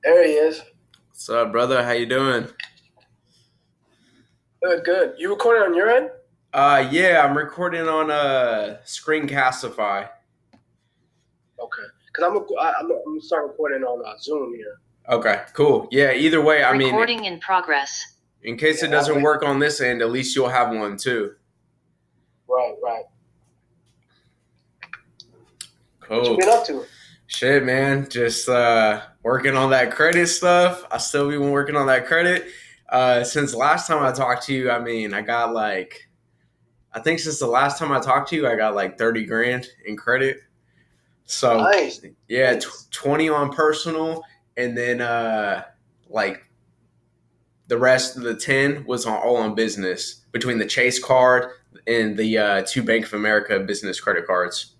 There he is. What's up, brother? How you doing? Good, good. You recording on your end? Yeah, I'm recording on Screencastify. Okay. Because I'm gonna start recording on Zoom here. Okay, cool. Yeah, either way, I mean, Recording in progress. in case Yeah, it that doesn't way. work on this end, at least you'll have one too. Right, right. What you Cool. been up to? Shit, man. Just working on that credit stuff. I still been working on that credit. Since last time I talked to you, I mean, I think since the last time I talked to you, I got like 30 grand in credit. So Nice, yeah, nice. 20 on personal, and then like the rest of the 10 was all on business between the Chase card and the two Bank of America business credit cards.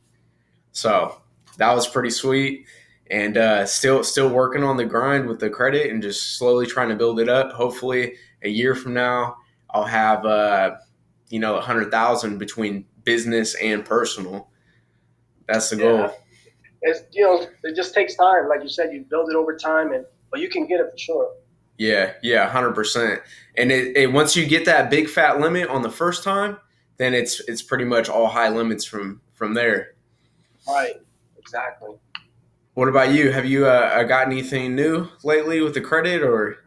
So that was pretty sweet. And still working on the grind with the credit and just slowly trying to build it up. Hopefully, a year from now, I'll have 100,000 between business and personal. That's the Yeah. goal. It just takes time. Like you said, you build it over time, but you can get it for sure. Yeah, 100%. And it once you get that big fat limit on the first time, then it's pretty much all high limits from there. Right. Exactly. What about you? Have you got anything new lately with the credit or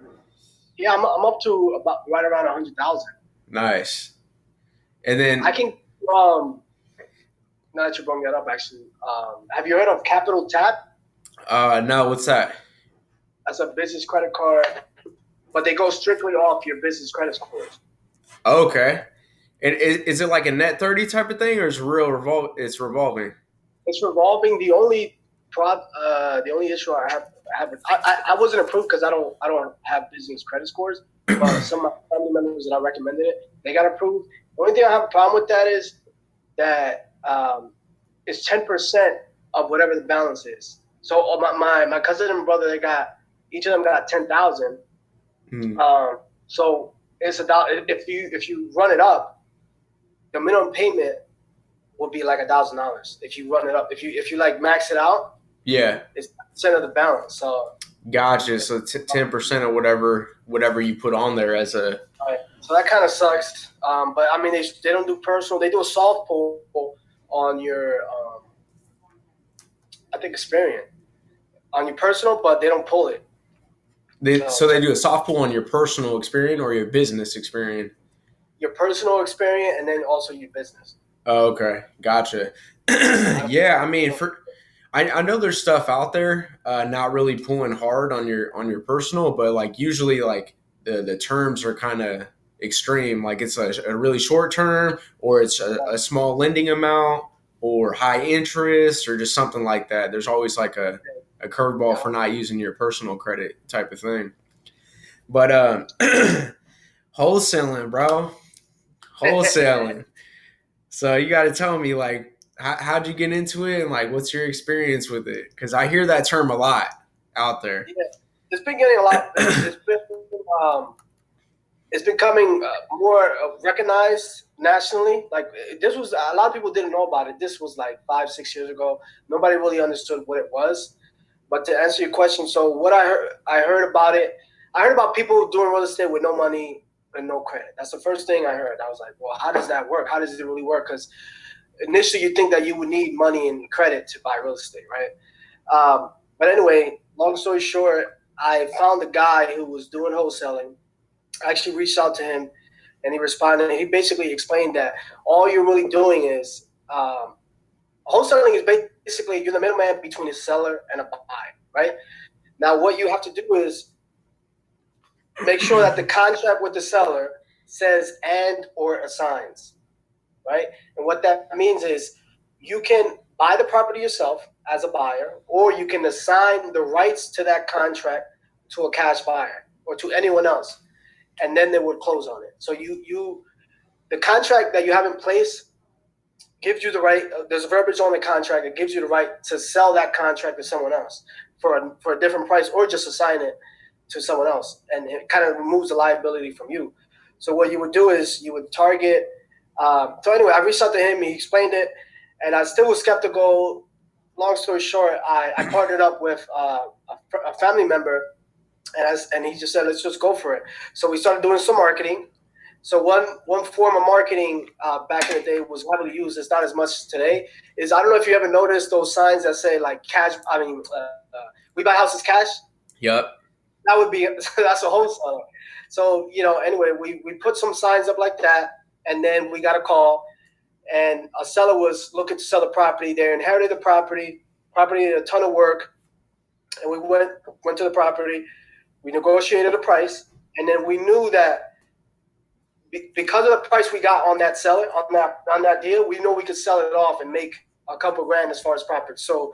Yeah, I'm up to about right around 100,000. nice? And I then can. Um. Now that you brought that up, actually, have you heard of Capital Tap? no, what's that? That's a business credit card, but they go strictly off your business credit scores. Okay. And is it like a net 30 type of thing or is it it's revolving? It's revolving. The only issue I wasn't approved because I don't have business credit scores, but some of my family members that I recommended it, they got approved. The only thing I have a problem with that is that it's 10% of whatever the balance is. So my cousin and brother, they got each of them got 10,000. Hmm. So it's about if you run it up, the minimum payment would be like $1,000 if you run it up. If you like max it out, Yeah. it's 10% of the balance. So Gotcha. So 10% of whatever you put on there as a so that kind of sucks. But I mean, they don't do personal. They do a soft pull on your I think Experian on your personal, but they don't pull it. so So they do a soft pull on your personal experience or your business experience. your personal Experian and then also your business. Oh, okay, gotcha. Yeah, I mean, I know there's stuff out there, not really pulling hard on your personal, but like usually like the terms are kind of extreme. Like it's a really short term, or it's a small lending amount, or high interest, or just something like that. There's always like a curveball Yeah. for not using your personal credit type of thing. But wholesaling, bro, wholesaling. So you got to tell me, like, how'd you get into it, and like, what's your experience with it? Because I hear that term a lot out there. Yeah, it's been getting a lot. Um, it's becoming more recognized nationally. Like this was a lot of people didn't know about it. This was like 5, 6 years ago. Nobody really understood what it was. But to answer your question, so what I heard about it. I heard about people doing real estate with no money and no credit. That's the first thing I heard. I was like, well, how does that work? How does it really work? Because initially you think that you would need money and credit to buy real estate, right? But anyway, long story short, I found a guy who was doing wholesaling. I actually reached out to him and he responded. And he basically explained that all you're really doing is wholesaling is basically you're the middleman between a seller and a buyer, right? Now, what you have to do is make sure that the contract with the seller says and or assigns, right? And what that means is you can buy the property yourself as a buyer, or you can assign the rights to that contract to a cash buyer or to anyone else, and then they would close on it. So the contract that you have in place gives you the right. There's a verbiage on the contract that gives you the right to sell that contract to someone else for a different price, or just assign it to someone else, and it kind of removes the liability from you. So what you would do is you would target. So anyway, I reached out to him. He explained it, and I still was skeptical. Long story short, I partnered up with a family member And he just said, let's just go for it. So we started doing some marketing. So one form of marketing back in the day was heavily used. It's not as much today. Is I don't know if you ever noticed those signs that say like cash. We buy houses cash. Yep. That would be that's a wholesaler. So anyway, we put some signs up like that, and then we got a call, and a seller was looking to sell the property. They inherited the property. Property did a ton of work, and we went to the property. We negotiated a price, and then we knew that because of the price we got on that seller on that deal, we know we could sell it off and make a couple grand as far as profit. So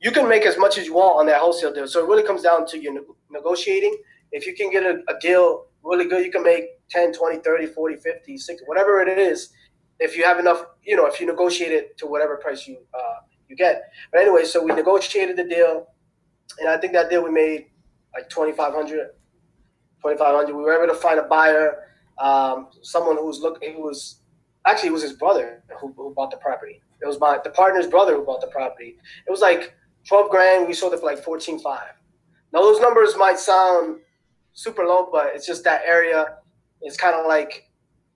you can make as much as you want on that wholesale deal. So it really comes down to your negotiating. If you can get a deal really good, you can make 10, 20, 30, 40, 50, 60, whatever it is. If you have enough, if you negotiate it to whatever price you get. But anyway, so we negotiated the deal, and I think that deal we made like 2,500. We were able to find a buyer, someone who was looking. It was his brother who bought the property. It was the partner's brother who bought the property. It was like 12 grand. We sold it for like 14.5. Now those numbers might sound super low, but it's just that area. It's kind of like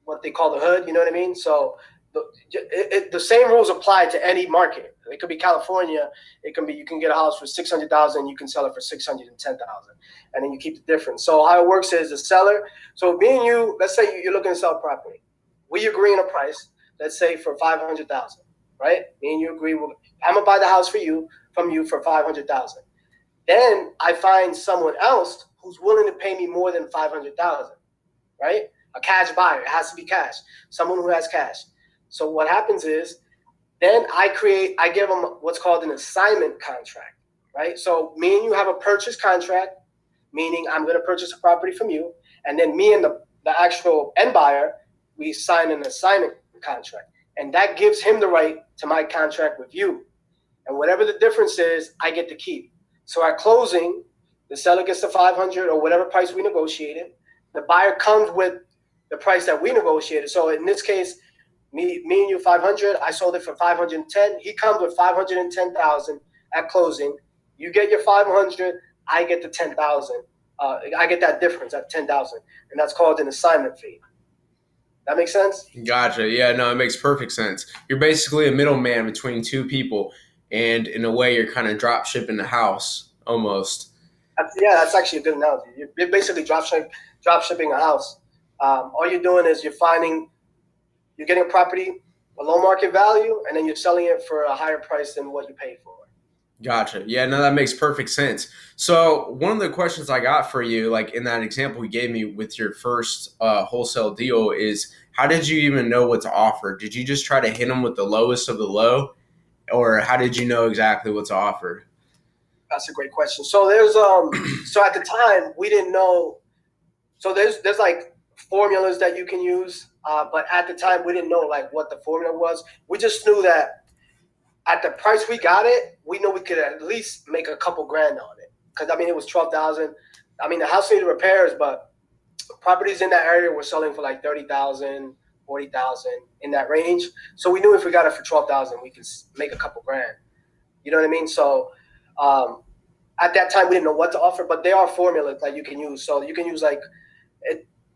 what they call the hood. You know what I mean? So the same rules apply to any market. It could be California. It can be you can get a house for 600,000, you can sell it for 610,000, and then you keep the difference. So how it works is the seller. So me and you, let's say you're looking to sell property. We agree on a price. Let's say for 500,000, right? Me and you agree. I'm gonna buy the house from you for 500,000. Then I find someone else who's willing to pay me more than 500,000, right? A cash buyer. It has to be cash. Someone who has cash. So what happens is, then I give them what's called an assignment contract, right? So me and you have a purchase contract, meaning I'm going to purchase a property from you, and then me and the actual end buyer, we sign an assignment contract, and that gives him the right to my contract with you, and whatever the difference is, I get to keep. So at closing, the seller gets the 500 or whatever price we negotiated. The buyer comes with the price that we negotiated. So in this case, me and you 500. I sold it for 510. He comes with 510,000 at closing. You get your 500. I get the 10,000. I get that difference at 10,000, and that's called an assignment fee. That makes sense? Gotcha. Yeah, no, it makes perfect sense. You're basically a middleman between two people, and in a way, you're kind of drop shipping the house almost. That's actually a good analogy. You're basically drop shipping a house. All you're doing is you're getting a property, a low market value, and then you're selling it for a higher price than what you paid for. Gotcha. Yeah, no, that makes perfect sense. So one of the questions I got for you, like in that example you gave me with your first wholesale deal, is how did you even know what to offer? Did you just try to hit them with the lowest of the low, or how did you know exactly what to offer? That's a great question. So there's so at the time we didn't know. So there's like formulas that you can use, but at the time we didn't know like what the formula was. We just knew that at the price we got it, we knew we could at least make a couple grand on it. Because I mean it was 12,000. I mean the house needed repairs, but properties in that area were selling for like 30,000, 40,000 in that range. So we knew if we got it for 12,000, we could make a couple grand. You know what I mean? So at that time we didn't know what to offer, but there are formulas that you can use. So you can use like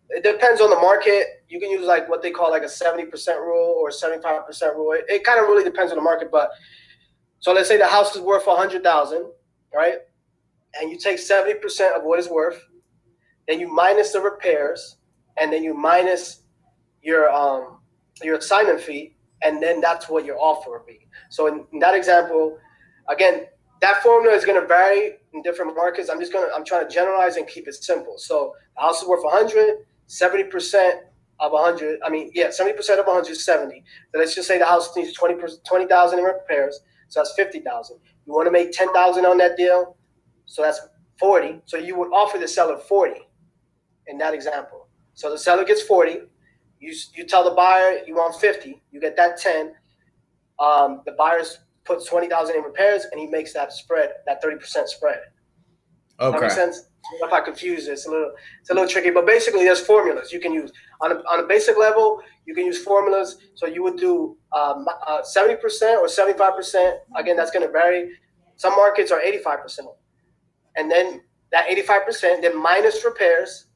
it depends on the market. You can use like what they call like a 70% rule or 75% rule. It kind of really depends on the market. But so let's say the house is worth 100,000, right? And you take 70% of what it's worth, then you minus the repairs, and then you minus your assignment fee, and then that's what your offer would be. So in that example, again, that formula is going to vary in different markets. I'm trying to generalize and keep it simple. So the house is worth 100, 70% of 100. 70% of 100 is 70. So let's just say the house needs 20,000 in repairs. So that's 50,000. You want to make 10,000 on that deal. So that's 40. So you would offer the seller 40 in that example. So the seller gets 40. You tell the buyer you want 50. You get that 10. The buyer puts 20,000 in repairs, and he makes that spread, that 30% spread. Okay. That makes sense? I don't know if I confuse it. It's a little tricky, but basically there's formulas you can use. On a basic level, you can use formulas. So you would do 70% or 75%. Again, that's going to vary. Some markets are 85%. And then that 85%, then minus repairs,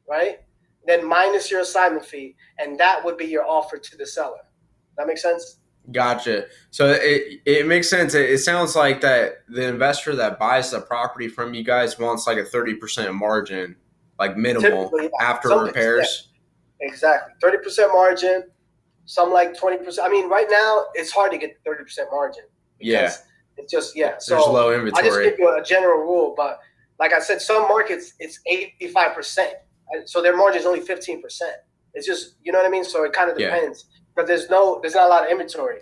right? Then minus your assignment fee, and that would be your offer to the seller. That makes sense? Gotcha. So it makes sense. It sounds like that the investor that buys the property from you guys wants like a 30% margin, like minimal Typically, yeah. after Some things, yeah, repairs. exactly. 30% margin, some like 20%. I mean, right now it's hard to get 30% margin Yeah. because it's just, yeah. There's So low I just inventory. give you a general rule, but like I said, some markets it's 85%. So their margin is only 15%. It's just, you know what I mean? So it kind of Yeah. depends. But there's not a lot of inventory.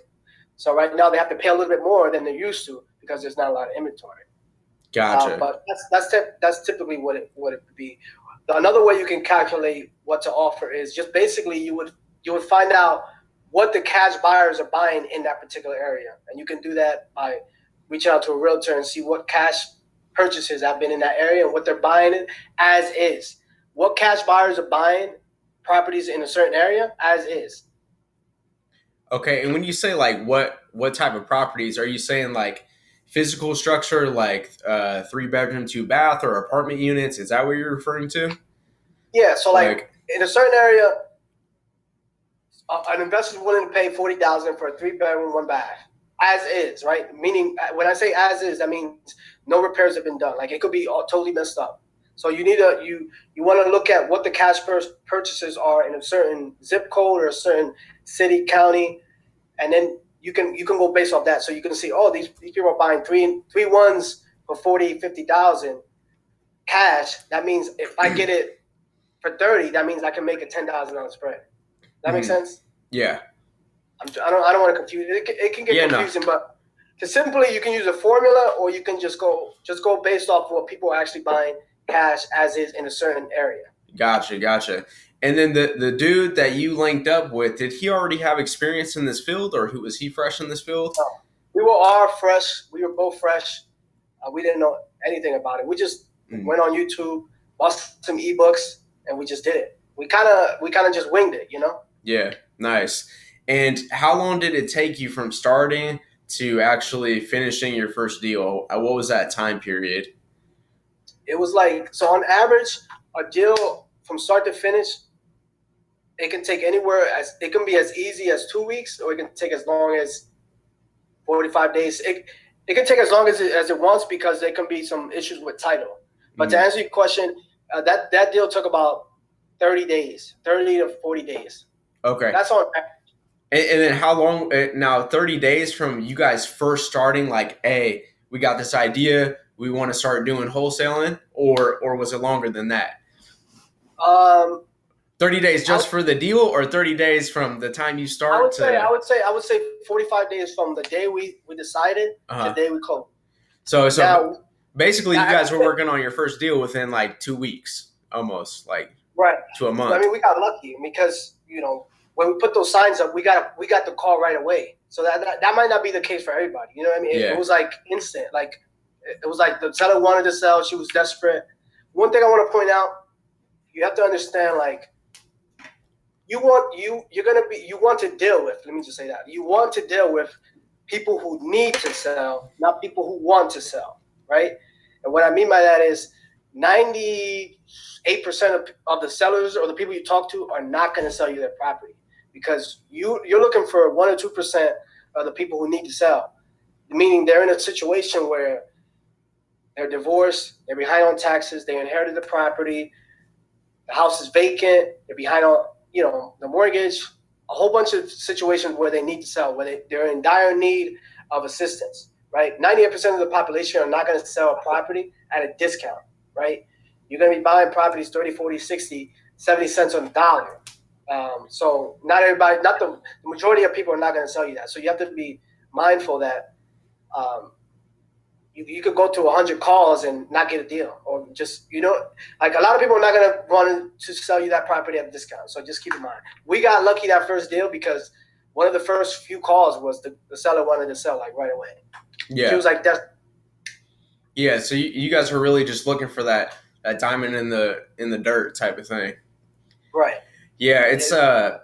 So right now they have to pay a little bit more than they used to because there's not a lot of inventory. Gotcha. But that's typically what it would be. Another way you can calculate what to offer is just basically you would find out what the cash buyers are buying in that particular area, and you can do that by reaching out to a realtor and see what cash purchases have been in that area and what they're buying it as is. What cash buyers are buying properties in a certain area as is. Okay, and when you say like what type of properties, are you saying like physical structure, like 3 bedroom, 2 bath, or apartment units? Is that what you're referring to? Yeah, so like Like, in a certain area, an investor is willing to pay 40,000 for a 3 bedroom, 1 bath, as is, right? Meaning, when I say as is, that means no repairs have been done. Like it could be all totally messed up. So you need you want to look at what the cash purchases are in a certain zip code or a certain city, county, and then you can go based off that. So you can see, oh, these people are buying three ones for 40, 50,000 cash. That means if I get it for 30, that means I can make a $10,000 spread. That makes sense? yeah, I don't want to confuse it. It can get yeah, confusing, but to simply you can use a formula, or you can just go based off what people are actually buying cash as is in a certain area. gotcha. And then the dude that you linked up with, did he already have experience in this field, or who was he fresh in this field? So we were all fresh. We were both fresh. We didn't know anything about it. We just went on YouTube, bought some ebooks, and we just did it. We kind of just winged it, you know. Yeah, nice. And how long did it take you from starting to actually finishing your first deal? What was that time period? It was like, so on average, a deal from start to finish, it can take it can be as easy as 2 weeks, or it can take as long as 45 days. It can take as long as it wants because there can be some issues with title. But to answer your question, that deal took about 30 days, 30 to 40 days. Okay. That's on average. And then how long? Now, 30 days from you guys first starting, like, hey, we got this idea, we want to start doing wholesaling, or was it longer than that? 30 days just for the deal, or 30 days from the time you start? I would say 45 days from the day we decided to the day we closed. So now, basically, you guys were working on your first deal within like 2 weeks, almost like right to a month. I mean, we got lucky because when we put those signs up, we got the call right away. So that might not be the case for everybody. You know what I mean? It was like instant. Like it was like the seller wanted to sell. She was desperate. One thing I want to point out, you have to understand, like, you want to deal with, let me just say that, you want to deal with people who need to sell, not people who want to sell, right? And what I mean by that is 98% of the sellers or the people you talk to are not going to sell you their property, because you're looking for 1 or 2% of the people who need to sell, meaning they're in a situation where they're divorced, they're behind on taxes, they inherited the property, the house is vacant, they're behind on the mortgage, a whole bunch of situations where they need to sell, where they're in dire need of assistance, right? 98% of the population are not going to sell a property at a discount, right? You're going to be buying properties 30, 40, 60, 70 cents on the dollar. So not everybody, not the majority of people are not going to sell you that. So you have to be mindful that you could go to 100 calls and not get a deal, or just, like a lot of people are not going to want to sell you that property at a discount. So just keep in mind. We got lucky that first deal because one of the first few calls was the seller wanted to sell like right away. Yeah. She was like, yeah. So you guys were really just looking for that diamond in the dirt type of thing. Right. Yeah. I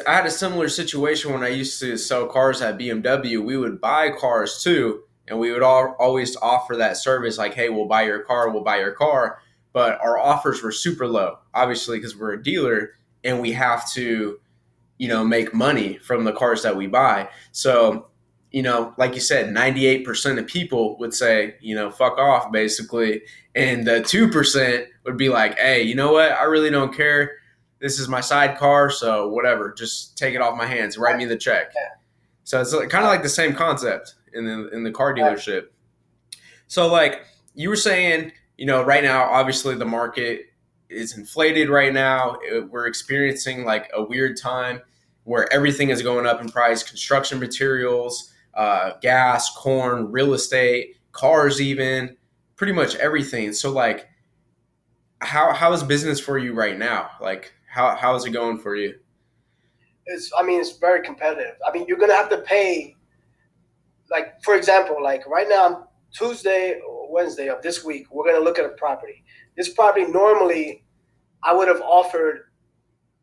had a similar situation when I used to sell cars at BMW. We would buy cars too, and we would always offer that service like, hey, we'll buy your car, we'll buy your car. But our offers were super low, obviously, because we're a dealer and we have to, make money from the cars that we buy. So, like you said, 98% of people would say, fuck off, basically. And the 2% would be like, hey, you know what? I really don't care. This is my sidecar, so whatever. Just take it off my hands. Write me the check. Yeah. So it's kind of like the same concept in the car Right. dealership. So like you were saying, right now, obviously the market is inflated right now. We're experiencing like a weird time where everything is going up in price: construction materials, gas, corn, real estate, cars, even pretty much everything. So like, how is business for you right now? Like, how is it going for you? It's very competitive. I mean, you're gonna have to pay. Like, for example, like right now, Tuesday or Wednesday of this week, we're gonna look at a property. This property normally I would have offered.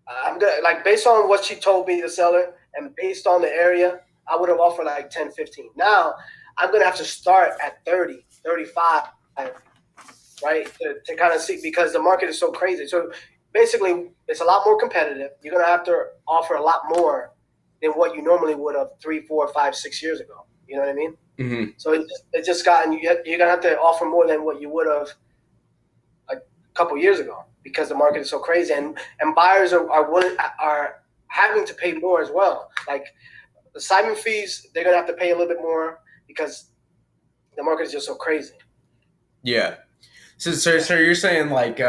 I'm gonna like based on what she told me, the seller, and based on the area, I would have offered like 10, 15. Now I'm gonna have to start at 30, 35, right? To kind of see because the market is so crazy. So basically, it's a lot more competitive. You're gonna have to offer a lot more than what you normally would have 3, 4, 5, 6 years ago. You know what I mean? Mm-hmm. So it just gotten you're gonna have to offer more than what you would have a couple years ago because the market is so crazy and buyers are having to pay more as well. Like the assignment fees, they're gonna have to pay a little bit more because the market is just so crazy. Yeah. So you're saying like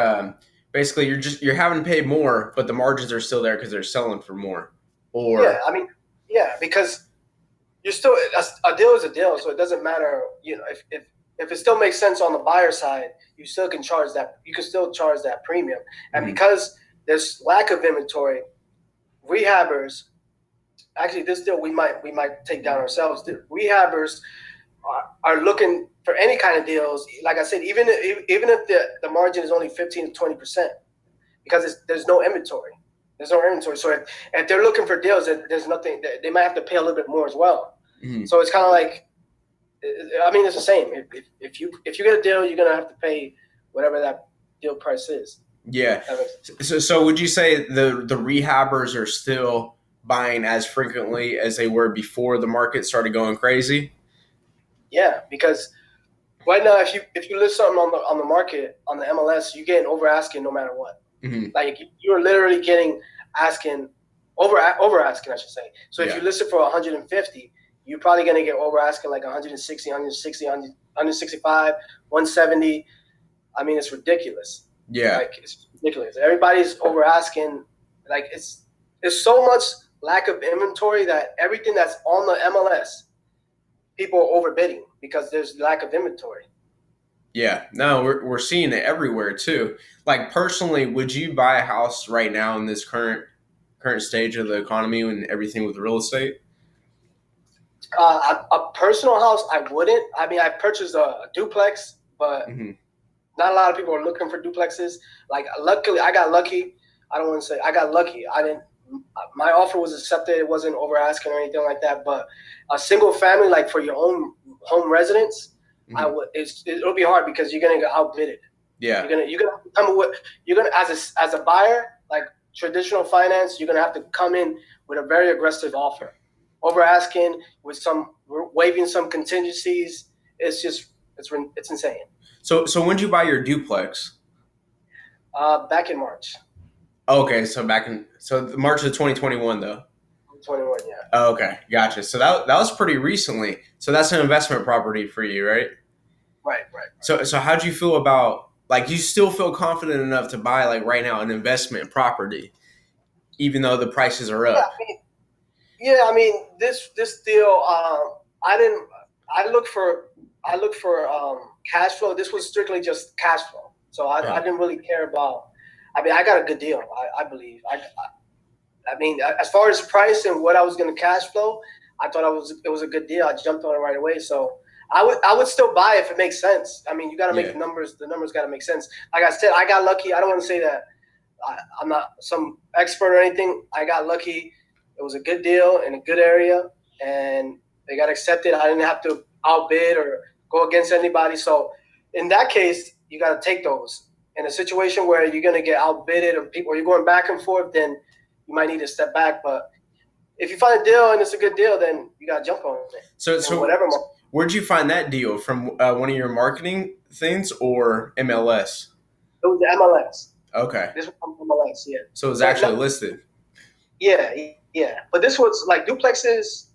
basically you're having to pay more, but the margins are still there because they're selling for more, Yeah, or I mean, yeah, because you're still a deal is a deal, so it doesn't matter. If it still makes sense on the buyer side, you still can charge that. You can still charge that premium, and Mhm. because there's lack of inventory, rehabbers. Actually, this deal we might take down ourselves. The rehabbers are looking for any kind of deals. Like I said, even if the margin is only 15 to 20%, because there's no inventory. There's no inventory. So if they're looking for deals, there's nothing. They might have to pay a little bit more as well. Mhm. So it's kind of like, I mean, it's the same. If you get a deal, you're gonna have to pay whatever that deal price is. Yeah. That makes So would you say the rehabbers are still buying as frequently as they were before the market started going crazy? Yeah, because right now, if you list something on the market on the MLS, you get over asking no matter what. Hmm. Like you're literally getting asking over asking, I should say. So if Yeah. you list it for 150, you're probably gonna get over asking like 160, 160, 165, 170. I mean, it's ridiculous. Yeah. Like it's ridiculous. Everybody's over asking. Like it's so much lack of inventory that everything that's on the MLS, people are overbidding because there's lack of inventory. Yeah. No, we're seeing it everywhere too. Like personally, would you buy a house right now in this current stage of the economy and everything with real estate? A personal house, I wouldn't. I mean, I purchased a duplex, but Hmm. not a lot of people are looking for duplexes. Like, luckily, I got lucky. I don't want to say I got lucky. I didn't. My offer was accepted. It wasn't over asking or anything like that. But a single family, like for your own home residence, I Hmm. would. It'll be hard because you're gonna get outbidded. Yeah. You're gonna come with you're gonna as a buyer like traditional finance. You're gonna have to come in with a very aggressive offer, over asking with some waiving some contingencies. It's just it's insane. So when did you buy your duplex? Back in March Okay, so back in March of 2021 though. 21, yeah. Oh, okay, gotcha. So that was pretty recently. So that's an investment property for you, right? Right, right. So how do you feel about like you still feel confident enough to buy like right now an investment property, even though the prices are Yeah, up? I mean this deal. I didn't. I look for I look for cash flow. This was strictly just cash flow, so I Uh, didn't really care about. I mean, I got a good deal. I believe. I mean, as far as price and what I was going to cash flow, I thought it was a good deal. I jumped on it right away. So I would still buy if it makes sense. I mean, you got to make yeah, the numbers. The numbers got to make sense. Like I said, I got lucky. I don't want to say that I'm not some expert or anything. I got lucky. It was a good deal in a good area, and they got accepted. I didn't have to. outbid or go against anybody. So in that case, you got to take those. In a situation where you're going to get outbidded or you're going back and forth, then you might need to step back. But if you find a deal and it's a good deal, then you got to jump on it. So Whatever. where'd you find that deal? From one of your marketing things or MLS? It was the MLS. Okay. This was from MLS, yeah. So it was actually listed. Yeah. But this was like duplexes,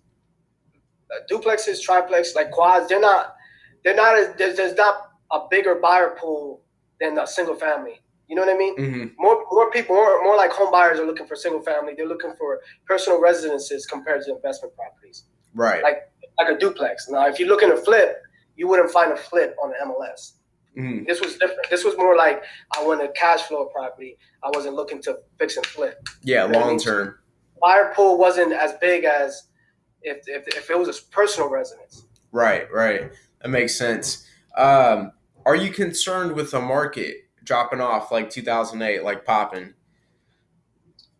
triplex, like quads. They're not. There's not a bigger buyer pool than a single family. You know what I mean? Mm-hmm. More people, more like home buyers are looking for single family. They're looking for personal residences compared to investment properties. Right. Like a duplex. Now, if you're looking to flip, you wouldn't find a flip on the MLS. Mm-hmm. This was different. This was more like I want a cash flow property. I wasn't looking to fix and flip. Yeah, long term. Buyer pool wasn't as big as if it was a personal residence. Right. That makes sense. Are you concerned with the market dropping off like 2008, like popping?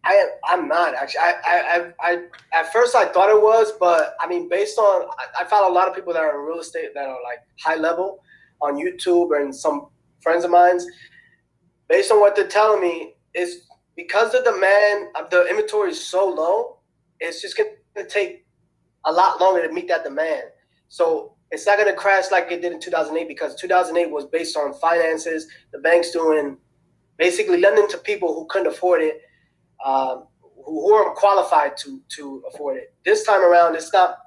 I'm not actually. I at first I thought it was, but I mean, based on I found a lot of people that are in real estate that are like high level on YouTube and some friends of mine's. Based on what they're telling me, is because the demand of the inventory is so low, it's just going to take a lot longer to meet that demand. So it's not going to crash like it did in 2008 because 2008 was based on finances, the banks doing basically lending to people who couldn't afford it, who are qualified to afford it. This time around, it's not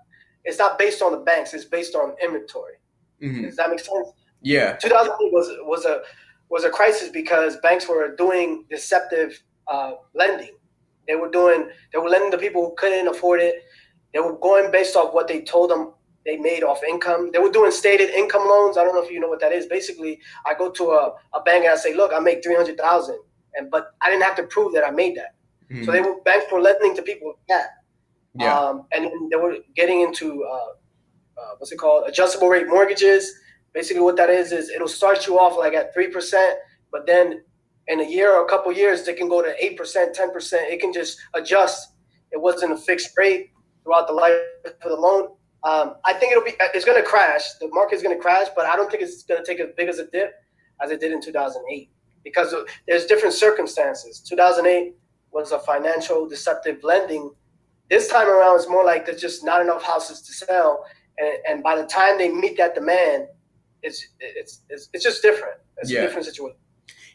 based on the banks. It's based on inventory. Mm-hmm. Does that make sense? Yeah. 2008 was a crisis because banks were doing deceptive lending. They were lending to people who couldn't afford it. They were going based off what they told them they made off income. They were doing stated income loans. I don't know if you know what that is. Basically, I go to a bank and I say, "Look, I make $300,000," but I didn't have to prove that I made that. Mm-hmm. So banks were lending to people that. Yeah. And they were getting into what's it called? Adjustable rate mortgages. Basically, what that is it'll start you off like at 3%, but then in a year or a couple years, they can go to 8%, 10%. It can just adjust. It wasn't a fixed rate throughout the life of the loan. I think it's going to crash. The market's going to crash, but I don't think it's going to take as big as a dip as it did in 2008 because there's different circumstances. 2008 was a financial deceptive lending. This time around, it's more like there's just not enough houses to sell, and by the time they meet that demand, it's just different. It's a different situation.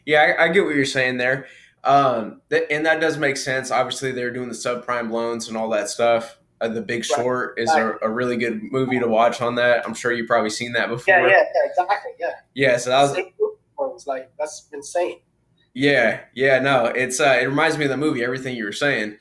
Yeah, I get what you're saying there. And that does make sense. Obviously, they're doing the subprime loans and all that stuff. The Big Short is a really good movie to watch on that. I'm sure you've probably seen that before. Yeah, exactly. Yeah, so that was like that's insane. Yeah, no, it reminds me of the movie. Everything you were saying.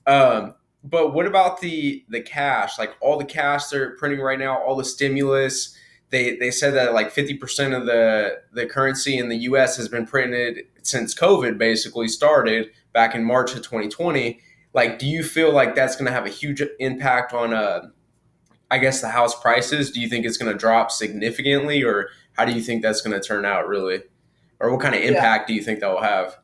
But what about the cash? Like all the cash they're printing right now, all the stimulus. They said that like 50% of the currency in the U.S. has been printed since COVID basically started back in March of 2020. Like, do you feel like that's going to have a huge impact on, I guess, the house prices? Do you think it's going to drop significantly, or how do you think that's going to turn out really? Or what kind of impact do you think that will have?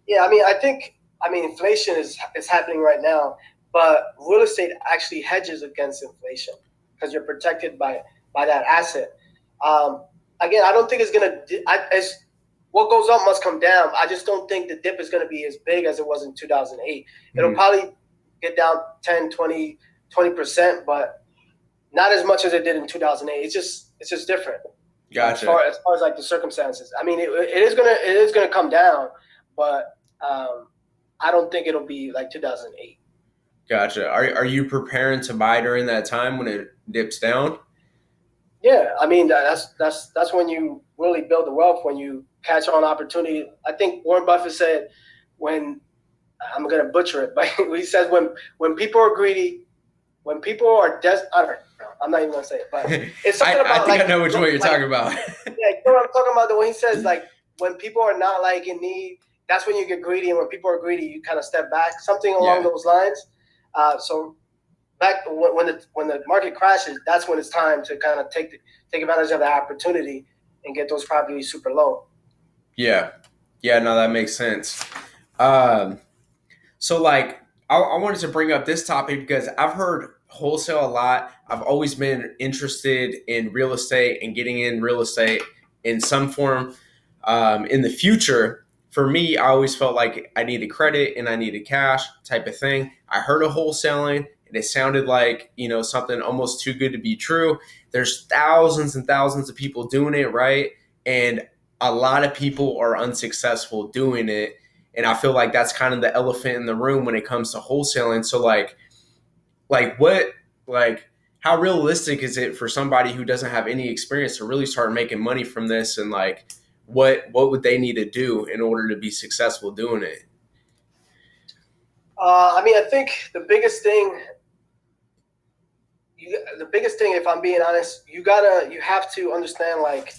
Yeah, I think inflation is happening right now, but real estate actually hedges against inflation because you're protected by that asset. Again, I don't think it's going to – what goes up must come down. I just don't think the dip is going to be as big as it was in 2008. It'll probably get down 10, 20%, but not as much as it did in 2008. It's just different. Gotcha. As far as like the circumstances, it is gonna come down, but I don't think it'll be like 2008. Gotcha. Are you preparing to buy during that time when it dips down? Yeah, that's when you really build the wealth, when you catch on opportunity. I think Warren Buffett said when I'm gonna butcher it, but he says when people are greedy, when people are I don't know. I'm not even gonna say it, but it's something about. I think I know which one you're talking about. Yeah, you know what I'm talking about. The way he says, like when people are not like in need, that's when you get greedy, and when people are greedy, you kind of step back. Something along those lines. So back when the market crashes, that's when it's time to kind of take advantage of the opportunity and get those properties super low. Yeah, no, that makes sense. So like I wanted to bring up this topic because I've heard wholesale a lot. I've always been interested in real estate and getting in real estate in some form in the future. For me, I always felt like I needed credit and I needed cash type of thing. I heard of wholesaling and it sounded like, something almost too good to be true. There's thousands and thousands of people doing it, right? And a lot of people are unsuccessful doing it. And I feel like that's kind of the elephant in the room when it comes to wholesaling. So what like how realistic is it for somebody who doesn't have any experience to really start making money from this, and like what would they need to do in order to be successful doing it? I mean, I think the biggest thing, if I'm being honest, you have to understand, like,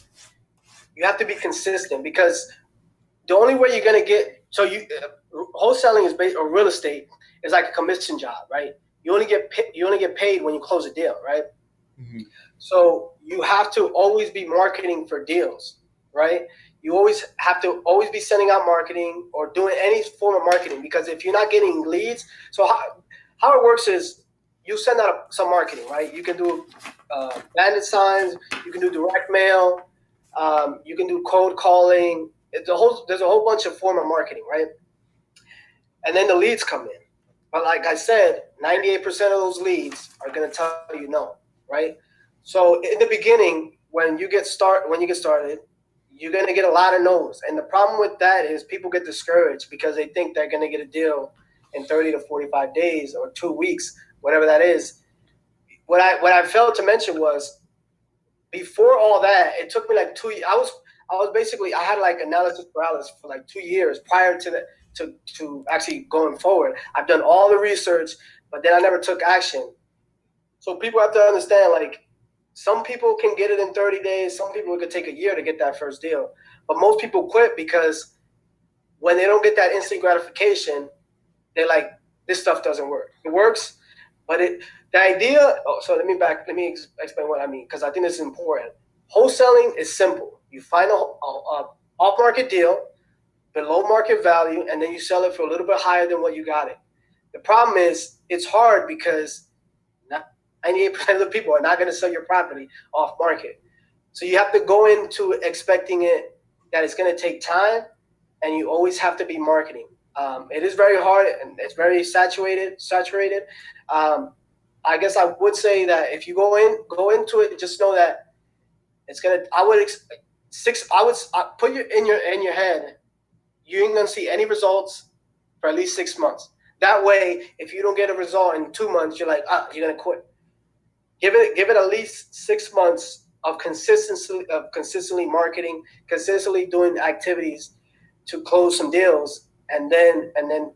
you have to be consistent, because the only way you're gonna get wholesaling is based, or real estate is like a commission job, right? You only get paid when you close a deal, right? Mm-hmm. So you have to always be marketing for deals, right? You always have to always be sending out marketing or doing any form of marketing, because if you're not getting leads, so how it works is you send out some marketing, right? You can do bandit signs, you can do direct mail, you can do cold calling. There's a whole bunch of form of marketing, right? And then the leads come in. But like I said, 98% of those leads are going to tell you no, right? So in the beginning, when you get started, you're going to get a lot of no's. And the problem with that is people get discouraged because they think they're going to get a deal in 30 to 45 days or 2 weeks, whatever that is. What I failed to mention was, before all that, it took me like 2 years. I was basically, I had like analysis paralysis for like 2 years prior to the to actually going forward. I've done all the research, but then I never took action. So people have to understand, like, some people can get it in 30 days. Some people, it could take a year to get that first deal. But most people quit because when they don't get that instant gratification, they're like, this stuff doesn't work. It works, but the idea. Oh, so let me explain what I mean, because I think this is important. Wholesaling is simple. You find a off market deal below market value, and then you sell it for a little bit higher than what you got it. The problem is it's hard because 98% of the people are not going to sell your property off market. So you have to go into expecting that it's going to take time, and you always have to be marketing. It is very hard and it's very saturated. I guess I would say that if you go into it, just know that it's gonna. I would put you in your head. You ain't gonna see any results for at least 6 months. That way, if you don't get a result in 2 months, you're like, you're gonna quit. Give it at least 6 months of consistently marketing, consistently doing activities to close some deals, and then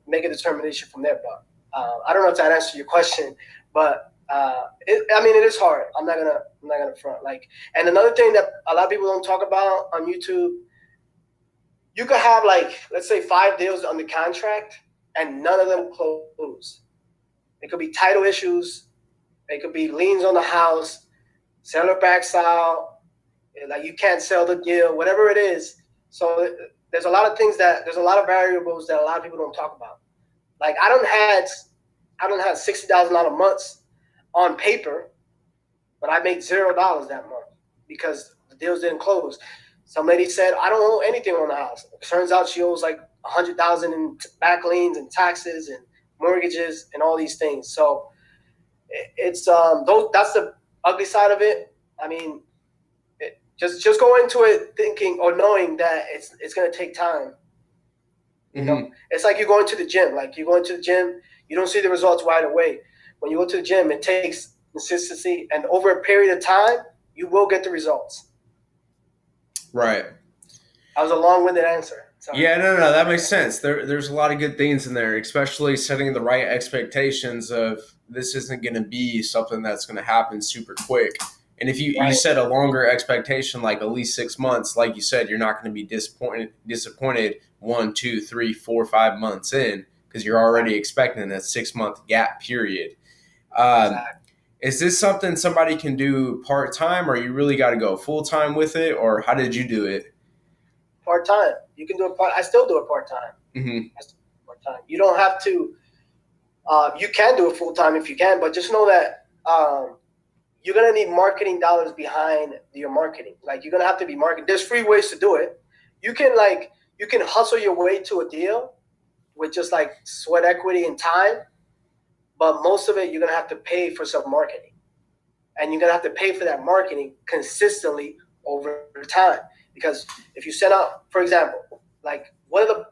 make a determination from there. But I don't know if that answers your question, but it is hard. I'm not gonna front. Like, and another thing that a lot of people don't talk about on YouTube, you could have, like, let's say 5 deals under contract and none of them close. It could be title issues. It could be liens on the house, seller backs out, like you can't sell the deal, whatever it is. So there's a lot of variables that a lot of people don't talk about. Like, I don't have $60,000 months on paper, but I made $0 that month because the deals didn't close. Some lady said, I don't owe anything on the house. It turns out she owes like $100,000 in back liens and taxes and mortgages and all these things. So it's that's the ugly side of it. I mean, just go into it thinking or knowing that it's going to take time. You know, it's like you're going to the gym. Like, you're going to the gym, you don't see the results right away. When you go to the gym, it takes consistency, and over a period of time, you will get the results. Right. That was a long-winded answer. Sorry. Yeah, no, that makes sense. There's a lot of good things in there, especially setting the right expectations of this isn't going to be something that's going to happen super quick. And if you set a longer expectation, like at least 6 months, like you said, you're not going to be disappointed 1, 2, 3, 4, 5 months in, because you're already expecting a 6 month gap period. Exactly. Is this something somebody can do part time, or you really got to go full time with it, or how did you do it? Part time. You can do it I still do it part time. Mm-hmm. Part time. You don't have to. You can do it full time if you can, but just know that you're gonna need marketing dollars behind your marketing. Like you're gonna have to be marketing. There's free ways to do it. You can hustle your way to a deal with just like sweat equity and time, but most of it you're gonna have to pay for some marketing, and you're gonna have to pay for that marketing consistently over time. Because if you send out, for example, like one of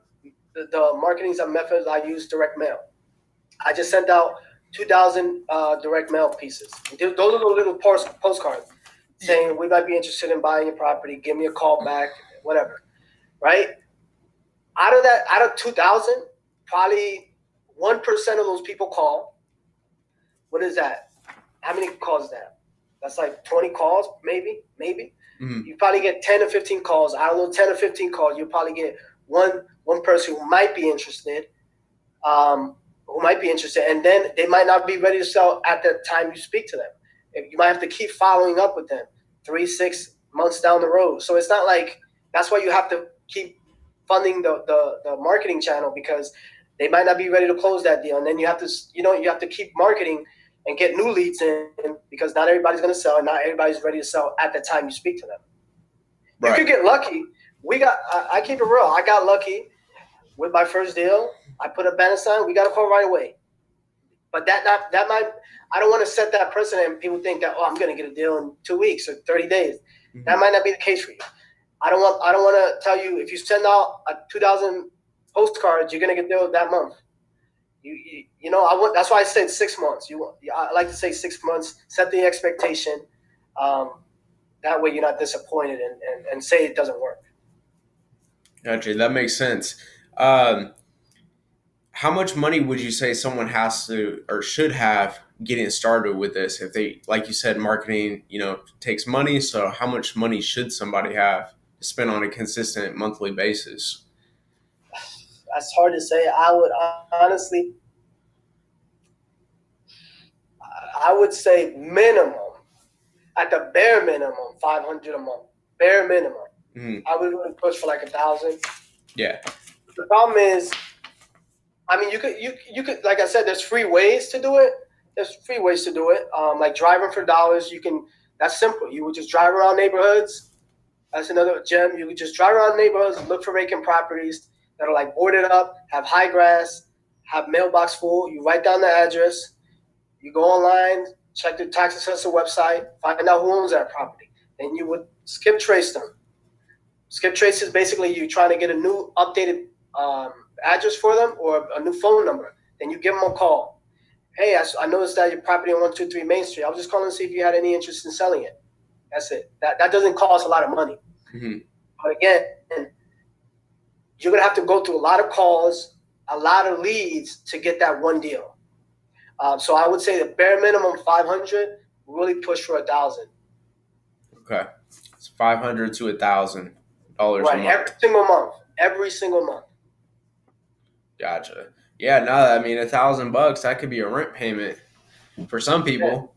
the marketing methods I use, direct mail. I just sent out 2,000 direct mail pieces. Those are the little postcards saying we might be interested in buying your property. Give me a call back, whatever. Right? Out of 2,000, probably 1% of those people call. What is that? How many calls is that? That's like 20 calls, maybe. Mm-hmm. You probably get 10 or 15 calls. Out of those 10 or 15 calls, you probably get one person who might be interested. And then they might not be ready to sell at the time you speak to them. You might have to keep following up with them 3-6 months down the road. So it's not like that's why you have to keep funding the marketing channel, because they might not be ready to close that deal, and then you have to keep marketing and get new leads in, because not everybody's going to sell, and not everybody's ready to sell at the time you speak to them. Right. You could get lucky. I keep it real. I got lucky with my first deal. I put a banner sign. We got a call right away. But that might. I don't want to set that precedent, and people think that I'm going to get a deal in 2 weeks or 30 days. Mm-hmm. That might not be the case for you. I don't want to tell you if you send out 2,000 postcards, you're going to get a deal that month. That's why I said 6 months. I like to say 6 months. Set the expectation. That way you're not disappointed and say it doesn't work. Gotcha. That makes sense. How much money would you say someone has to or should have getting started with this? If they, like you said, marketing, takes money. So how much money should somebody have to spend on a consistent monthly basis? That's hard to say. I would honestly, say minimum, at the bare minimum, $500 a month. Bare minimum. Mm-hmm. I would really push for like 1,000. Yeah. The problem is, you could, like I said, there's free ways to do it. Like driving for dollars. That's simple. You would just drive around neighborhoods. That's another gem. You could just drive around neighborhoods, look for vacant properties that are like boarded up, have high grass, have mailbox full. You write down the address. You go online, check the tax assessor website, find out who owns that property. Then you would skip trace them. Skip trace is basically you trying to get a new updated address for them or a new phone number. Then you give them a call. Hey, I noticed that your property on 123 Main Street. I was just calling to see if you had any interest in selling it. That's it. That doesn't cost a lot of money. Mm-hmm. But again, you're going to have to go through a lot of calls, a lot of leads to get that one deal. So I would say the bare minimum 500, really push for 1,000. Okay. It's $500 to $1,000 a month. Every single month. Gotcha. Yeah, no, $1,000, that could be a rent payment for some people.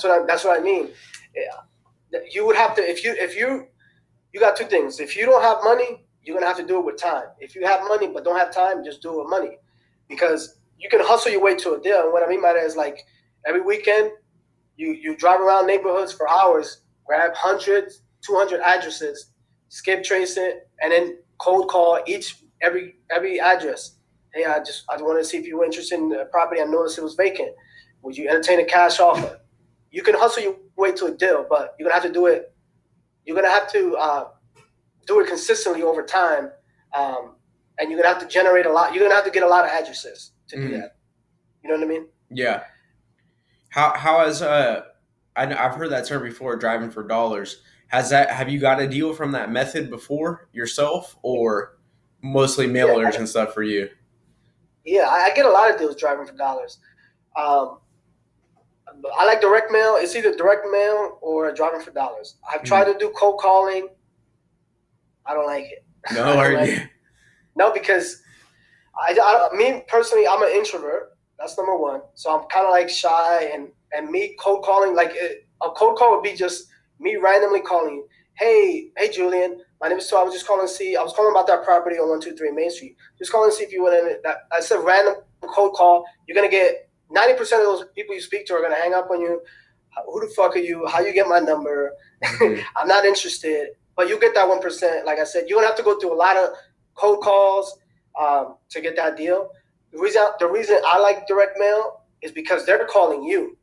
Yeah, that's what I mean. Yeah. You would have to, if you got two things. If you don't have money, you're gonna have to do it with time. If you have money but don't have time, just do it with money, because you can hustle your way to a deal. And what I mean by that is, like, every weekend you drive around neighborhoods for hours, grab 100, 200 addresses, skip trace it, and then cold call every address. Hey, I wanted to see if you were interested in the property. I noticed it was vacant. Would you entertain a cash offer? You can hustle your way to a deal, but you're gonna have to do it. You're gonna have to do it consistently over time, and you're gonna have to generate a lot. You're gonna have to get a lot of addresses to do that. You know what I mean? Yeah. How has I've heard that term before, driving for dollars. Have you got a deal from that method before yourself, or mostly mailers and stuff for you? Yeah, I get a lot of deals driving for dollars. I like direct mail. It's either direct mail or driving for dollars. I've tried to do cold calling. I don't like it. No, are you? No, because me personally, I'm an introvert. That's number one. So I'm kind of like shy, and me cold calling, a cold call would be just me randomly calling you. Hey, Julian, my name is So. I was calling about that property on 123 Main Street. Just calling to see if you want in. That's a random cold call. You're gonna get 90% of those people you speak to are gonna hang up on you. Who the fuck are you? How you get my number? Mm-hmm. I'm not interested. But you get that 1%. Like I said, you don't have to go through a lot of cold calls to get that deal. The reason I like direct mail is because they're calling you,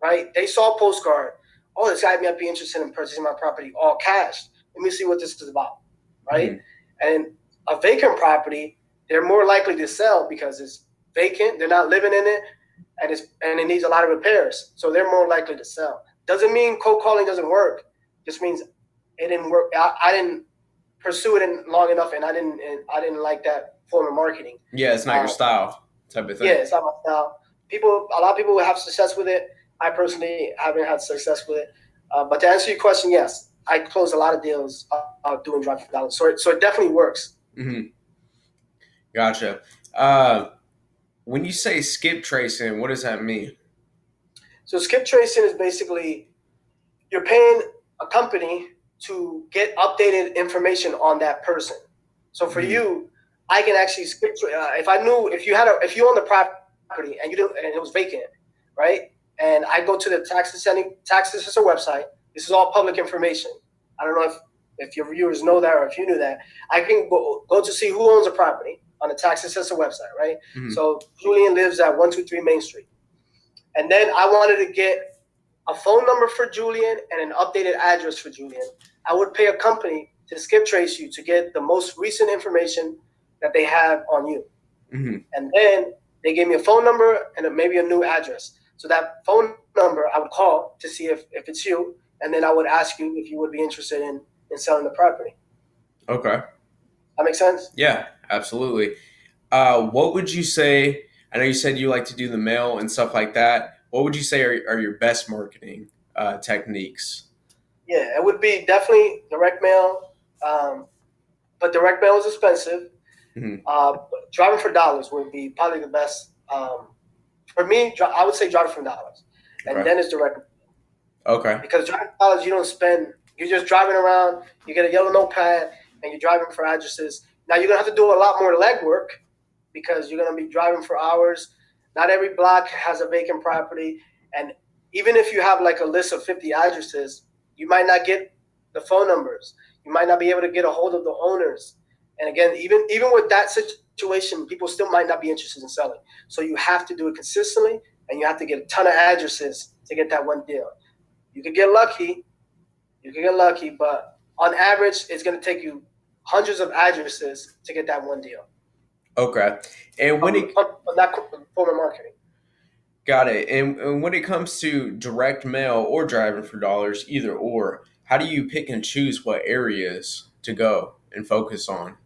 right? They saw a postcard. Oh, this guy might be interested in purchasing my property all cash. Let me see what this is about, right? Mm-hmm. And a vacant property, they're more likely to sell because it's vacant. They're not living in it, and it needs a lot of repairs. So they're more likely to sell. Doesn't mean cold calling doesn't work. Just means it didn't work. I didn't pursue it long enough, and I didn't like that form of marketing. Yeah, it's not your style type of thing. Yeah, it's not my style. A lot of people have success with it. I personally haven't had success with it. But to answer your question, yes, I closed a lot of deals doing drive for dollars. So it definitely works. Mm-hmm. Gotcha. When you say skip tracing, what does that mean? So skip tracing is basically you're paying a company to get updated information on that person. So for you, I can actually skip. If you own the property and and it was vacant, right? And I go to the tax assessor website. This is all public information. I don't know if your viewers know that or if you knew that. I can go to see who owns a property on the tax assessor website, right? Mm-hmm. So Julian lives at 123 Main Street, and then I wanted to get a phone number for Julian and an updated address for Julian. I would pay a company to skip trace you to get the most recent information that they have on you. Mm-hmm. And then they gave me a phone number and maybe a new address. So that phone number I would call to see if it's you, and then I would ask you if you would be interested in selling the property. Okay. That makes sense? Yeah, absolutely. What would you say? I know you said you like to do the mail and stuff like that. What would you say are your best marketing techniques? Yeah, it would be definitely direct mail, but direct mail is expensive. Mm-hmm. Driving for dollars would be probably the best. For me, I would say driving for dollars, and Okay. then it's direct. Okay. Because driving for dollars, you don't spend. You're just driving around. You get a yellow notepad, and you're driving for addresses. Now you're gonna have to do a lot more legwork because you're gonna be driving for hours. Not every block has a vacant property, and even if you have like a list of 50 addresses, you might not get the phone numbers. You might not be able to get a hold of the owners. And again, even with that situation, people still might not be interested in selling. So you have to do it consistently, and you have to get a ton of addresses to get that one deal. You could get lucky, but on average, it's going to take you hundreds of addresses to get that one deal. Okay. And when on that form of marketing. Got it. And when it comes to direct mail or driving for dollars, either or, how do you pick and choose what areas to go and focus on?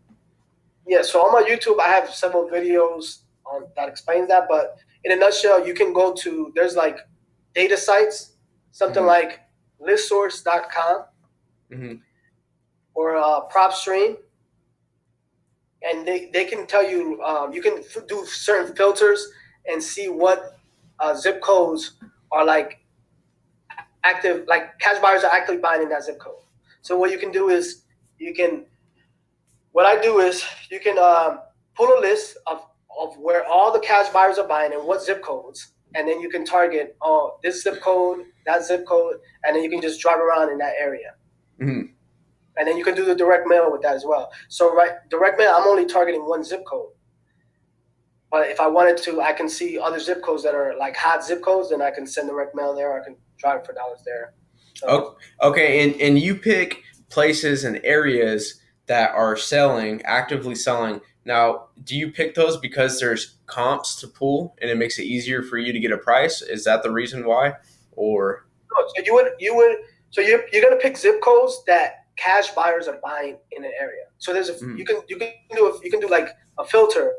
Yeah, so on my YouTube, I have several videos that explains that. But in a nutshell, you can go to, there's like data sites, something like listsource.com or PropStream. And they can tell you, you can do certain filters and see what zip codes are like active, like cash buyers are actively buying in that zip code. So what you can do is you can pull a list of where all the cash buyers are buying and what zip codes, and then you can target this zip code, that zip code, and then you can just drive around in that area. Mm-hmm. And then you can do the direct mail with that as well. So direct mail, I'm only targeting one zip code. But if I wanted to, I can see other zip codes that are like hot zip codes, and I can send direct mail there. Or I can drive for dollars there. So, okay, and you pick places and areas that are actively selling. Now, do you pick those because there's comps to pull and it makes it easier for you to get a price? Is that the reason why? Or so you're gonna pick zip codes that cash buyers are buying in an area. So there's you can do like a filter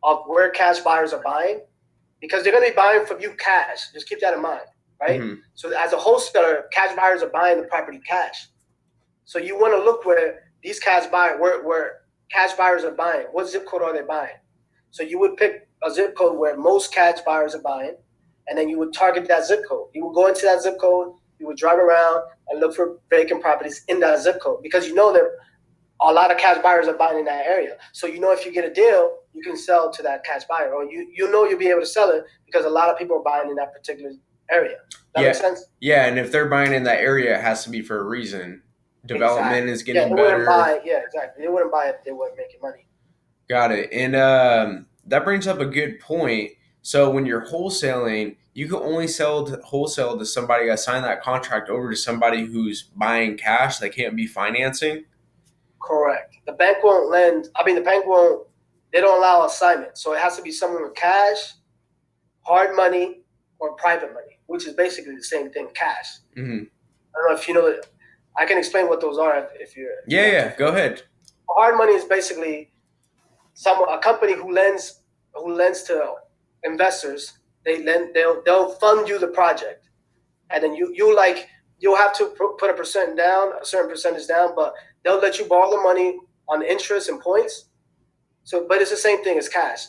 of where cash buyers are buying, because they're gonna be buying from you cash. Just keep that in mind, right? Mm-hmm. So as a wholesaler, cash buyers are buying the property cash. So you want to look where these cash buyers, where cash buyers are buying. What zip code are they buying? So you would pick a zip code where most cash buyers are buying, and then you would target that zip code. You would go into that zip code, you would drive around and look for vacant properties in that zip code, because you know that a lot of cash buyers are buying in that area. So you know if you get a deal, you can sell to that cash buyer, or you know you'll be able to sell it because a lot of people are buying in that particular area. That makes Yeah, sense? yeah, and if they're buying in that area, it has to be for a reason. Development Exactly. is Yeah, getting they wouldn't better. buy. Yeah, exactly. They wouldn't buy it if they weren't making money. Got it. And that brings up a good point. So when you're wholesaling, you can only sell to wholesale to somebody that signed that contract over to somebody who's buying cash. They can't be financing. Correct. The bank won't lend. I mean, the bank won't. They don't allow assignment, so it has to be someone with cash, hard money, or private money, which is basically the same thing. Cash. Hmm. I don't know if you know. I can explain what those are if you're Yeah, not too yeah. Go familiar. ahead. Hard money is basically a company who lends to investors. They'll fund you the project, and then you'll have to put a percent down, a certain percentage down, but they'll let you borrow the money on interest and points. So, but it's the same thing as cash,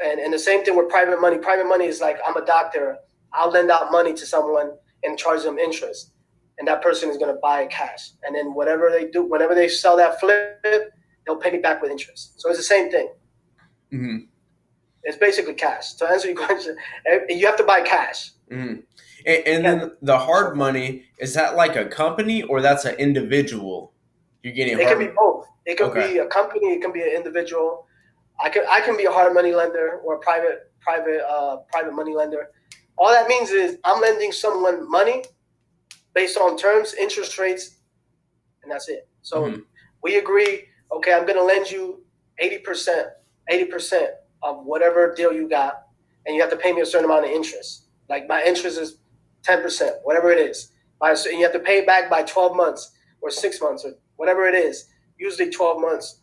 and the same thing with private money. Private money is like, I'm a doctor. I'll lend out money to someone and charge them interest, and that person is going to buy cash, and then whatever they do, whenever they sell that flip, they'll pay me back with interest. So it's the same thing. Hmm. It's basically cash. To answer your question, you have to buy cash. Hmm. You And can't. then the hard So money, is that like a company or that's an individual? You're getting it can be hard. both. It can Okay. be a company. It can be an individual. I can be a hard money lender or a private money lender. All that means is I'm lending someone money based on terms, interest rates, and that's it. So Hmm. we agree. Okay, I'm going to lend you 80%, 80% of whatever deal you got, and you have to pay me a certain amount of interest. Like my interest is 10%, whatever it is. And you have to pay it back by 12 months or 6 months or whatever it is. Usually 12 months.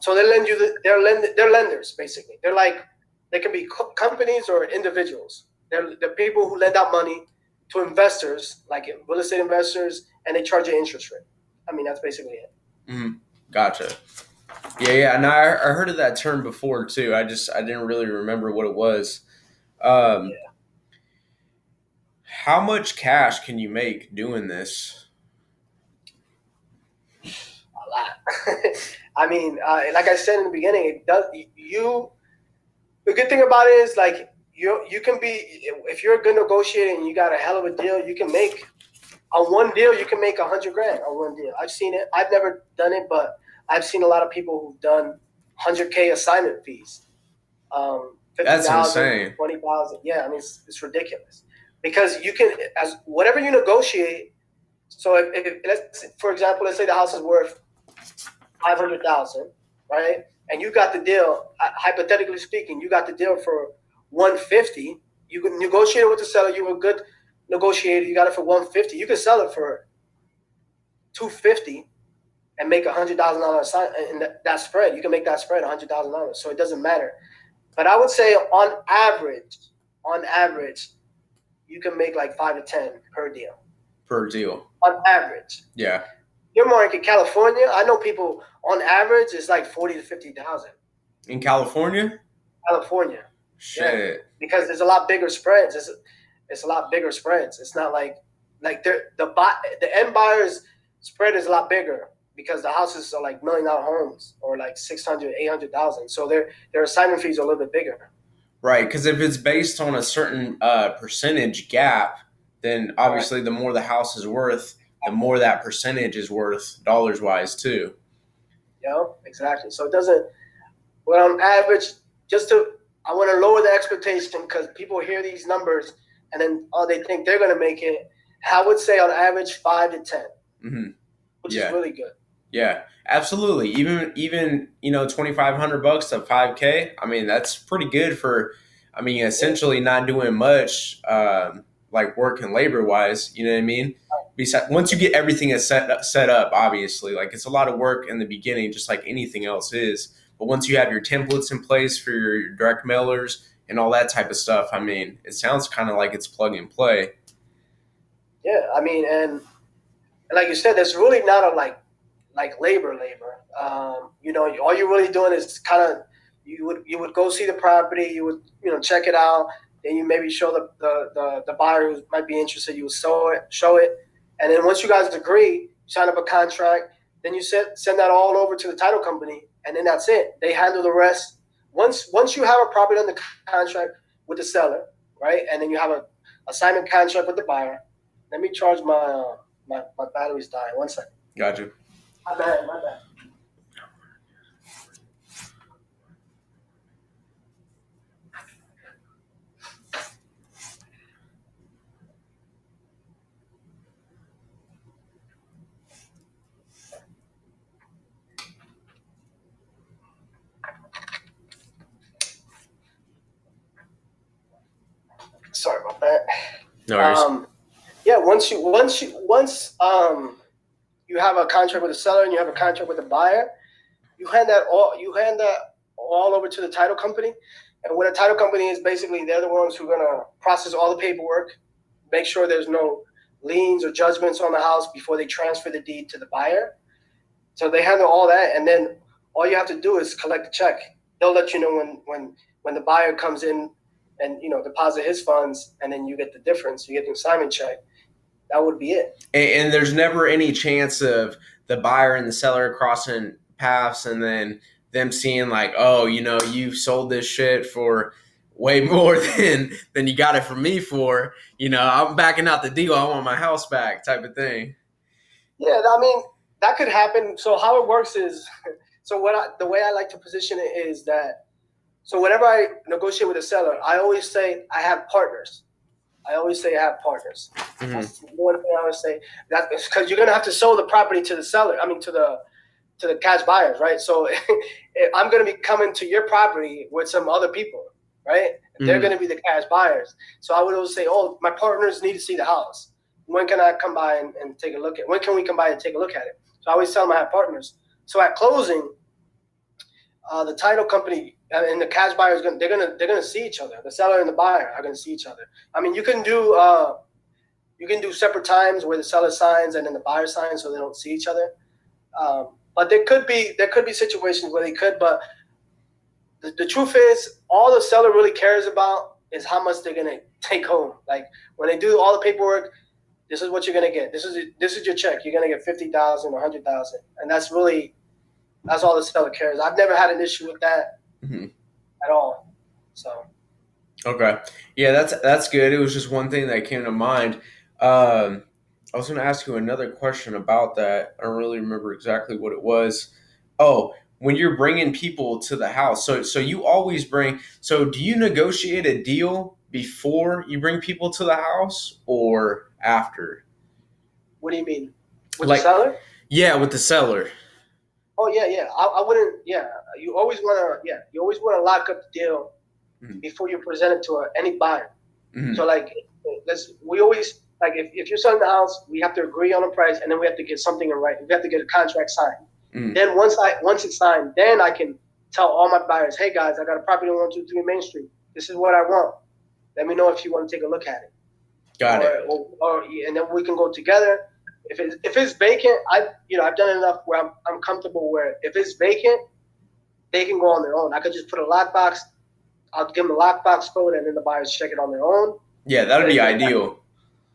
So they lend you. They're lenders basically. They can be companies or individuals. They're people who lend out money to investors, like real estate investors, and they charge an interest rate. I mean, that's basically it. Hmm. Gotcha. Yeah, yeah. And I heard of that term before too. I didn't really remember what it was. Um, Yeah, how much cash can you make doing this? a lot. I mean, like I said in the beginning, it does. You The good thing about it is like you can be, if you're a good negotiator and you got a hell of a deal, you can make on one deal you can make 100 grand on one deal. I've seen it. I've never done it, but I've seen a lot of people who've done 100K assignment fees, fifty That's thousand, insane. 20,000. Yeah, I mean it's ridiculous because you can, as whatever you negotiate. So if let's, for example, let's say the house is worth 500,000, right? And you got the deal. Hypothetically speaking, you got the deal for 150. You can negotiate with the seller. You were a good negotiator. You got it for 150. You can sell it for 250 and make $100,000 in that spread. You can make that spread $100,000. So it doesn't matter. But I would say on average, you can make like 5 to 10 per deal. Per deal. On average. Yeah. Your market, California, I know people on average is like 40 to 50,000. In California? California, yeah, Shit. because there's a lot bigger spreads. It's a lot bigger spreads. It's not like the end buyers spread is a lot bigger because the houses are like $1 million homes or like 600, 800,000. So their assignment fees are a little bit bigger. Right, because if it's based on a certain percentage gap, then Correct. obviously the more the house is worth, the more that percentage is worth dollars wise too. Exactly. So it doesn't. Well, on average, just to I want to lower the expectation because people hear these numbers and then they think they're going to make it. I would say on average 5 to 10, Hmm. which is Yeah, really good. yeah, absolutely. Even $2,500 to 5K. I mean, that's pretty good for. I mean, essentially not doing much, like work and labor wise. You know what I mean? Besides, once you get everything set up, obviously, like it's a lot of work in the beginning, just like anything else is. But once you have your templates in place for your direct mailers and all that type of stuff, I mean, it sounds kind of like it's plug and play. Yeah, I mean, and like you said, there's really not a like labor. All you're really doing is kind of you would go see the property, you would check it out, then you maybe show the buyer who might be interested, you would show it, and then once you guys agree, you sign up a contract, then you send that all over to the title company, and then that's it. They handle the rest. Once you have a property under contract with the seller, right, and then you have assignment contract with the buyer. Let me charge my battery's dying. 1 second. Gotcha. My bad. Sorry about that. No worries. Yeah, once you have a contract with the seller and you have a contract with the buyer, you hand that all over to the title company. And what a title company is, basically they're the ones who are gonna process all the paperwork, make sure there's no liens or judgments on the house before they transfer the deed to the buyer. So they handle all that, and then all you have to do is collect the check. They'll let you know when the buyer comes in and deposit his funds, and then you get the difference. You get the assignment check. That would be it. And there's never any chance of the buyer and the seller crossing paths and then them seeing like, oh, you sold this shit for way more than you got it from me for. I'm backing out the deal. I want my house back, type of thing. Yeah, I mean that could happen. So how it works is, the way I like to position it is that, so whenever I negotiate with a seller, I always say I have partners. Mm-hmm. That's one thing I always say. That's because you're gonna have to sell the property to the seller. I mean, to the cash buyers, right? So I'm gonna be coming to your property with some other people, right? Mm-hmm. They're gonna be the cash buyers. So I would always say, oh, my partners need to see the house. When can I come by and take a look at? When can we come by and take a look at it? So I always tell them I have partners. So at closing, the title company and the cash buyer they're gonna see each other. The seller and the buyer are gonna see each other. I mean, you can do separate times where the seller signs and then the buyer signs, so they don't see each other. But there could be situations where they could. But the truth is, all the seller really cares about is how much they're gonna take home. Like when they do all the paperwork, this is what you're gonna get. This is your check. You're gonna get $50,000 or $100,000, and that's all the seller cares. I've never had an issue with that at all. So. Okay. Yeah, that's good. It was just one thing that came to mind. I was going to ask you another question about that. I don't really remember exactly what it was. Oh, when you're bringing people to the house, so you always bring. So do you negotiate a deal before you bring people to the house or after? What do you mean? With the seller? Yeah, with the seller. Oh yeah. I wouldn't. Yeah, you always want to lock up the deal before you present it to any buyer. Mm-hmm. So we always if you're selling the house, we have to agree on a price, and then we have to get something in writing. We have to get a contract signed. Mm-hmm. Then once it's signed, then I can tell all my buyers, hey guys, I got a property on 123 Main Street. This is what I want. Let me know if you want to take a look at it. Got it. And then we can go together. If it's vacant, I've done enough where I'm comfortable where if it's vacant, they can go on their own. I could just put a lockbox. I'll give them a lockbox code, and then the buyers check it on their own. Yeah, that'd be ideal.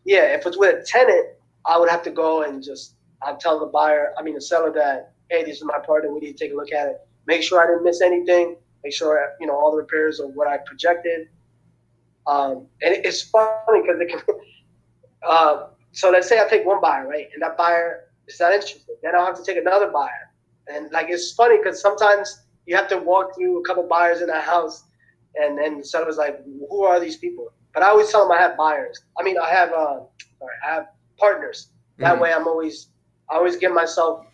Yeah, if it's with a tenant, I would have to go and I'd tell the seller that, hey, this is my partner. We need to take a look at it. Make sure I didn't miss anything. Make sure all the repairs are what I projected. And it's funny because it can. So let's say I take one buyer, right, and that buyer is not interested. Then I'll have to take another buyer, and it's funny because sometimes you have to walk through a couple buyers in that house, and then the seller's like, who are these people? But I always tell them I have buyers. I have partners. That way I always give myself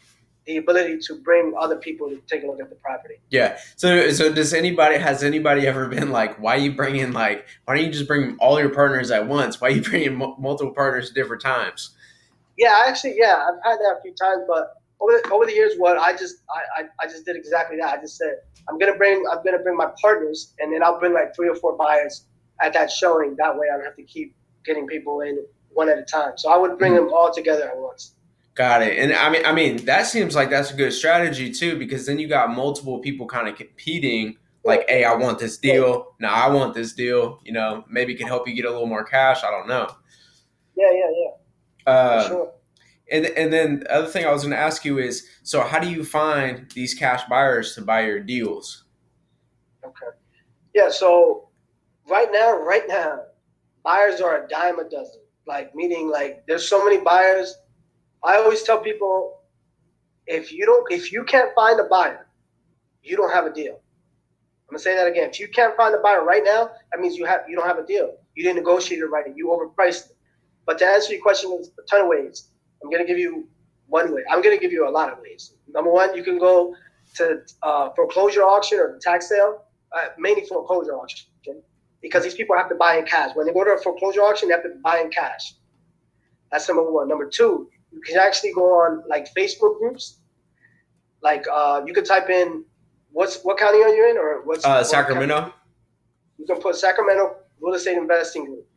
the ability to bring other people to take a look at the property. Yeah. So has anybody ever been like, why don't you just bring all your partners at once? Why are you bringing multiple partners at different times? Yeah, I've had that a few times, but over the years, I just did exactly that. I just said, I'm gonna bring my partners, and then I'll bring like 3 or 4 buyers at that showing. That way I don't have to keep getting people in one at a time. So I would bring them all together at once. Got it. And I mean, that seems like that's a good strategy too, because then you got multiple people kind of competing. Like, hey, I want this deal. No, I want this deal. Maybe it can help you get a little more cash. I don't know. Yeah. For sure. And then the other thing I was going to ask you is, so how do you find these cash buyers to buy your deals? Okay. Yeah. So right now, buyers are a dime a dozen. Like meaning like there's so many buyers. I always tell people if you can't find a buyer, you don't have a deal. I'm gonna say that again. If you can't find a buyer right now, that means you don't have a deal. You didn't negotiate it right. You overpriced it. But to answer your question, there's a ton of ways. I'm gonna give you one way. I'm gonna give you a lot of ways. Number one, you can go to foreclosure auction or tax sale, mainly foreclosure auction, because these people have to buy in cash. When they go to a foreclosure auction, they have to buy in cash. That's number one. Number two, you can actually go on like Facebook groups. Like you could type in what county are you in, or Sacramento. You can put Sacramento Real Estate Investing Group.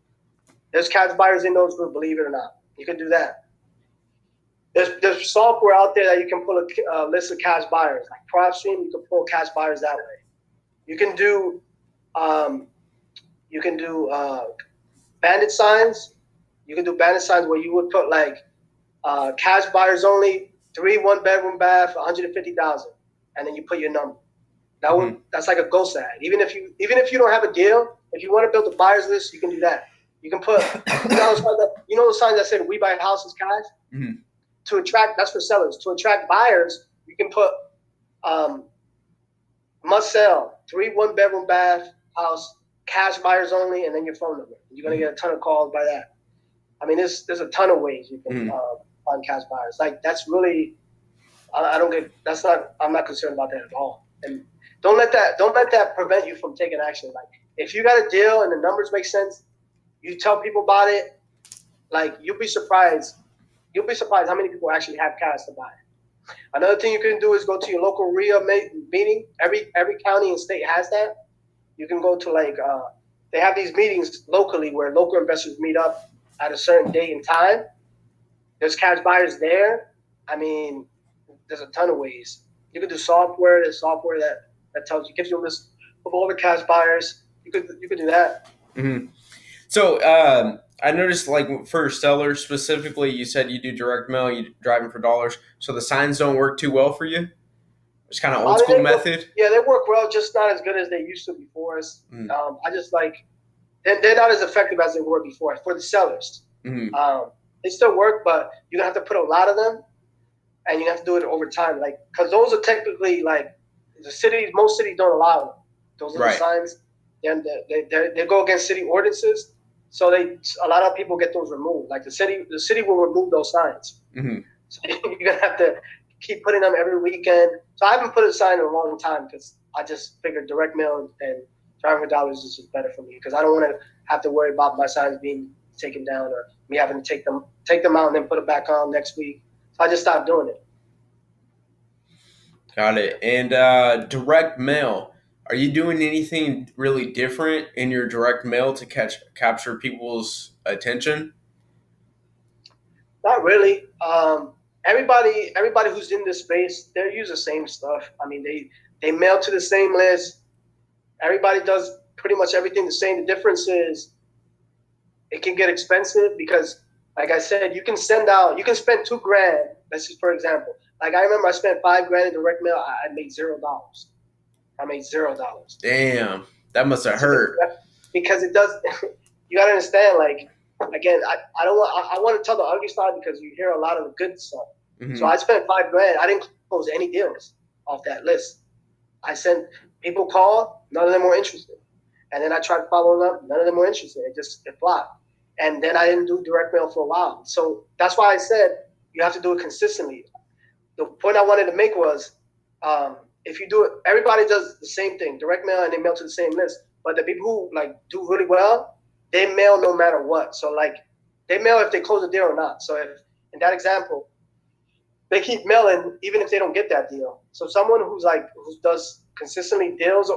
There's cash buyers in those groups, believe it or not. You can do that. There's software out there that you can pull a list of cash buyers, like PropStream. You can pull cash buyers that way. You can do bandit signs. You can do bandit signs where you would put like cash buyers only, 3 1-bedroom bath, 150,000, and then you put your number. That's like a ghost ad. Even if you don't have a deal, if you want to build a buyers list, you can do that. You can put the signs that said "We buy houses cash." Mm-hmm. To attract, that's for sellers. To attract buyers, you can put must sell, 3 1-bedroom bath house, cash buyers only, and then your phone number. You're gonna get a ton of calls by that. I mean, there's a ton of ways you can find cash buyers. Like that's really, I'm not concerned about that at all. And don't let that prevent you from taking action. Like if you got a deal and the numbers make sense, you tell people about it. Like you'll be surprised how many people actually have cash to buy. Another thing you can do is go to your local RIA meeting. Every county and state has that. You can go to they have these meetings locally where local investors meet up at a certain date and time. There's cash buyers there. I mean, there's a ton of ways. You can do software. There's software that gives you a list of all the cash buyers. You could do that. Mm-hmm. So I noticed, like for sellers specifically, you said you do direct mail, you driving for dollars. So the signs don't work too well for you. It's kind of old school method. Yeah, they work well, just not as good as they used to before us. I just they're not as effective as they were before for the sellers. Mm-hmm. They still work, but you're gonna have to put a lot of them, and you have to do it over time. Like because those are technically like the cities. Most cities don't allow them. Those are the signs. They go against city ordinances. So a lot of people get those removed. Like the city will remove those signs. Mm-hmm. So you're gonna have to keep putting them every weekend. So I haven't put a sign in a long time because I just figured direct mail and driving for dollars is just better for me because I don't want to have to worry about my signs being taken down or me having to take them out and then put it back on next week. So I just stopped doing it. Got it. And direct mail. Are you doing anything really different in your direct mail to capture people's attention? Not really. Everybody who's in this space, they use the same stuff. I mean, they mail to the same list. Everybody does pretty much everything the same. The difference is it can get expensive because, like I said, you can spend $2,000. Let's just for example. Like I remember I spent $5,000 in direct mail. I made $0. I made $0. Damn, that must have hurt. Because it does. You gotta understand. Like again, I don't want. I want to tell the ugly side because you hear a lot of the good stuff. Mm-hmm. So I spent $5,000. I didn't close any deals off that list. I sent people called. None of them were interested. And then I tried following up. None of them were interested. It flopped. And then I didn't do direct mail for a while. So that's why I said you have to do it consistently. The point I wanted to make was. If you do it, everybody does the same thing, direct mail, and they mail to the same list. But the people who do really well, they mail no matter what. So they mail if they close a deal or not. So if in that example, they keep mailing even if they don't get that deal. So someone who does consistently deals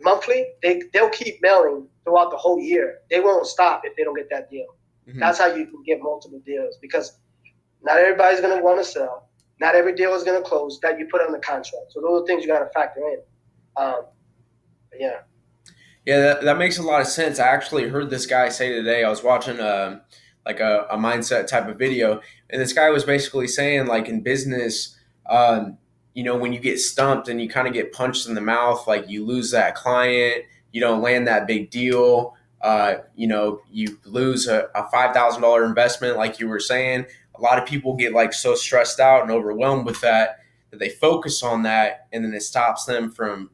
monthly, they'll keep mailing throughout the whole year. They won't stop if they don't get that deal. Mm-hmm. That's how you can get multiple deals because not everybody's going to want to sell. Not every deal is going to close that you put on the contract. So those are things you got to factor in. Yeah. Yeah, that makes a lot of sense. I actually heard this guy say today, I was watching a mindset type of video, and this guy was basically saying, like in business, when you get stumped and you kind of get punched in the mouth, like you lose that client, you don't land that big deal, You lose a $5,000 investment, like you were saying. A lot of people get like so stressed out and overwhelmed with that they focus on that, and then it stops them from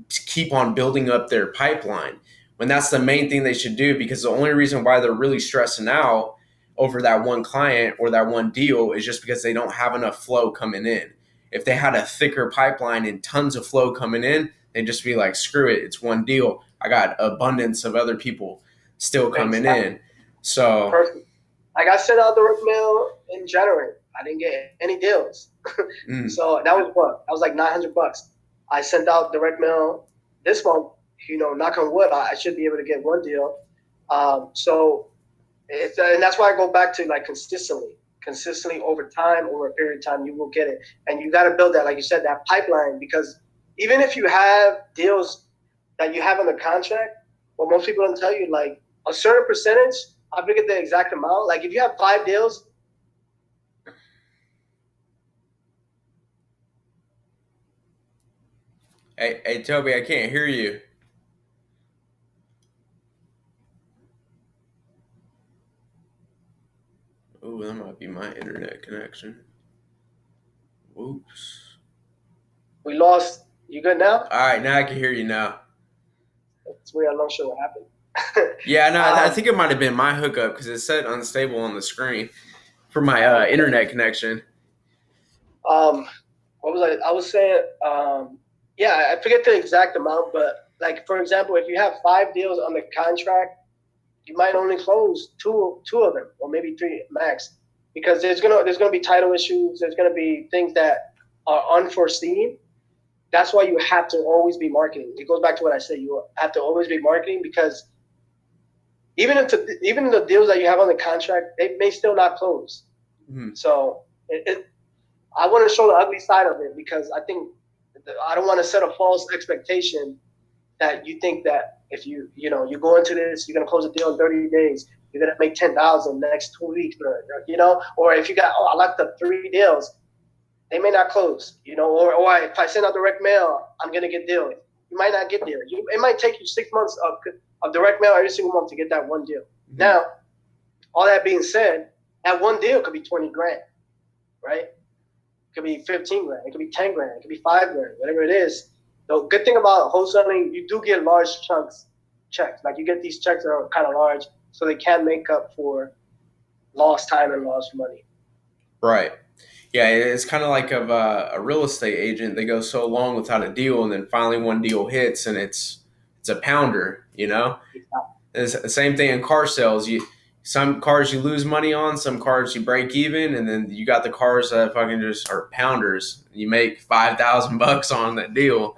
keep on building up their pipeline when that's the main thing they should do, because the only reason why they're really stressing out over that one client or that one deal is just because they don't have enough flow coming in. If they had a thicker pipeline and tons of flow coming in, they'd just be like, screw it, it's one deal. I got abundance of other people still coming in. So perfect. Like I sent out the work mail in January. I didn't get any deals. So that was what? That was like $900. I sent out direct mail this month. Knock on wood, I should be able to get one deal. So and that's why I go back to like consistently over time, over a period of time, you will get it. And you got to build that, like you said, that pipeline, because even if you have deals that you have under contract, what most people don't tell you, like a certain percentage, I forget the exact amount. Like if you have 5 deals. Hey, Toby, I can't hear you. Oh, that might be my internet connection. Whoops. We lost. You good now? All right, now I can hear you now. It's weird. I'm not sure what happened. Yeah, no, I think it might have been my hookup because it said unstable on the screen for my internet connection. What was I was saying? Yeah, I forget the exact amount, but like for example, if you have 5 deals on the contract, you might only close two of them, or maybe 3 max, because there's gonna be title issues. There's gonna be things that are unforeseen. That's why you have to always be marketing. It goes back to what I said. You have to always be marketing, because even the deals that you have on the contract, they may still not close. Mm-hmm. So I want to show the ugly side of it, because I think I don't want to set a false expectation that you think that if you go into this, you're gonna close a deal in 30 days, you're gonna make 10,000 next 2 weeks, or if you got I like the 3 deals, they may not close, or if I send out direct mail, I'm gonna get deal. You might not get there. It might take you 6 months of direct mail every single month to get that one deal. Mm-hmm. Now, all that being said, that one deal could be 20 grand, right? It could be 15 grand. It could be 10 grand. It could be 5 grand, whatever it is. The good thing about wholesaling, you do get large checks. Like you get these checks that are kind of large, so they can make up for lost time and lost money. Right. Yeah, it's kind of like of a real estate agent. They go so long without a deal, and then finally one deal hits, and it's a pounder. It's the same thing in car sales. Some cars you lose money on, some cars you break even, and then you got the cars that fucking just are pounders. You make $5,000 on that deal.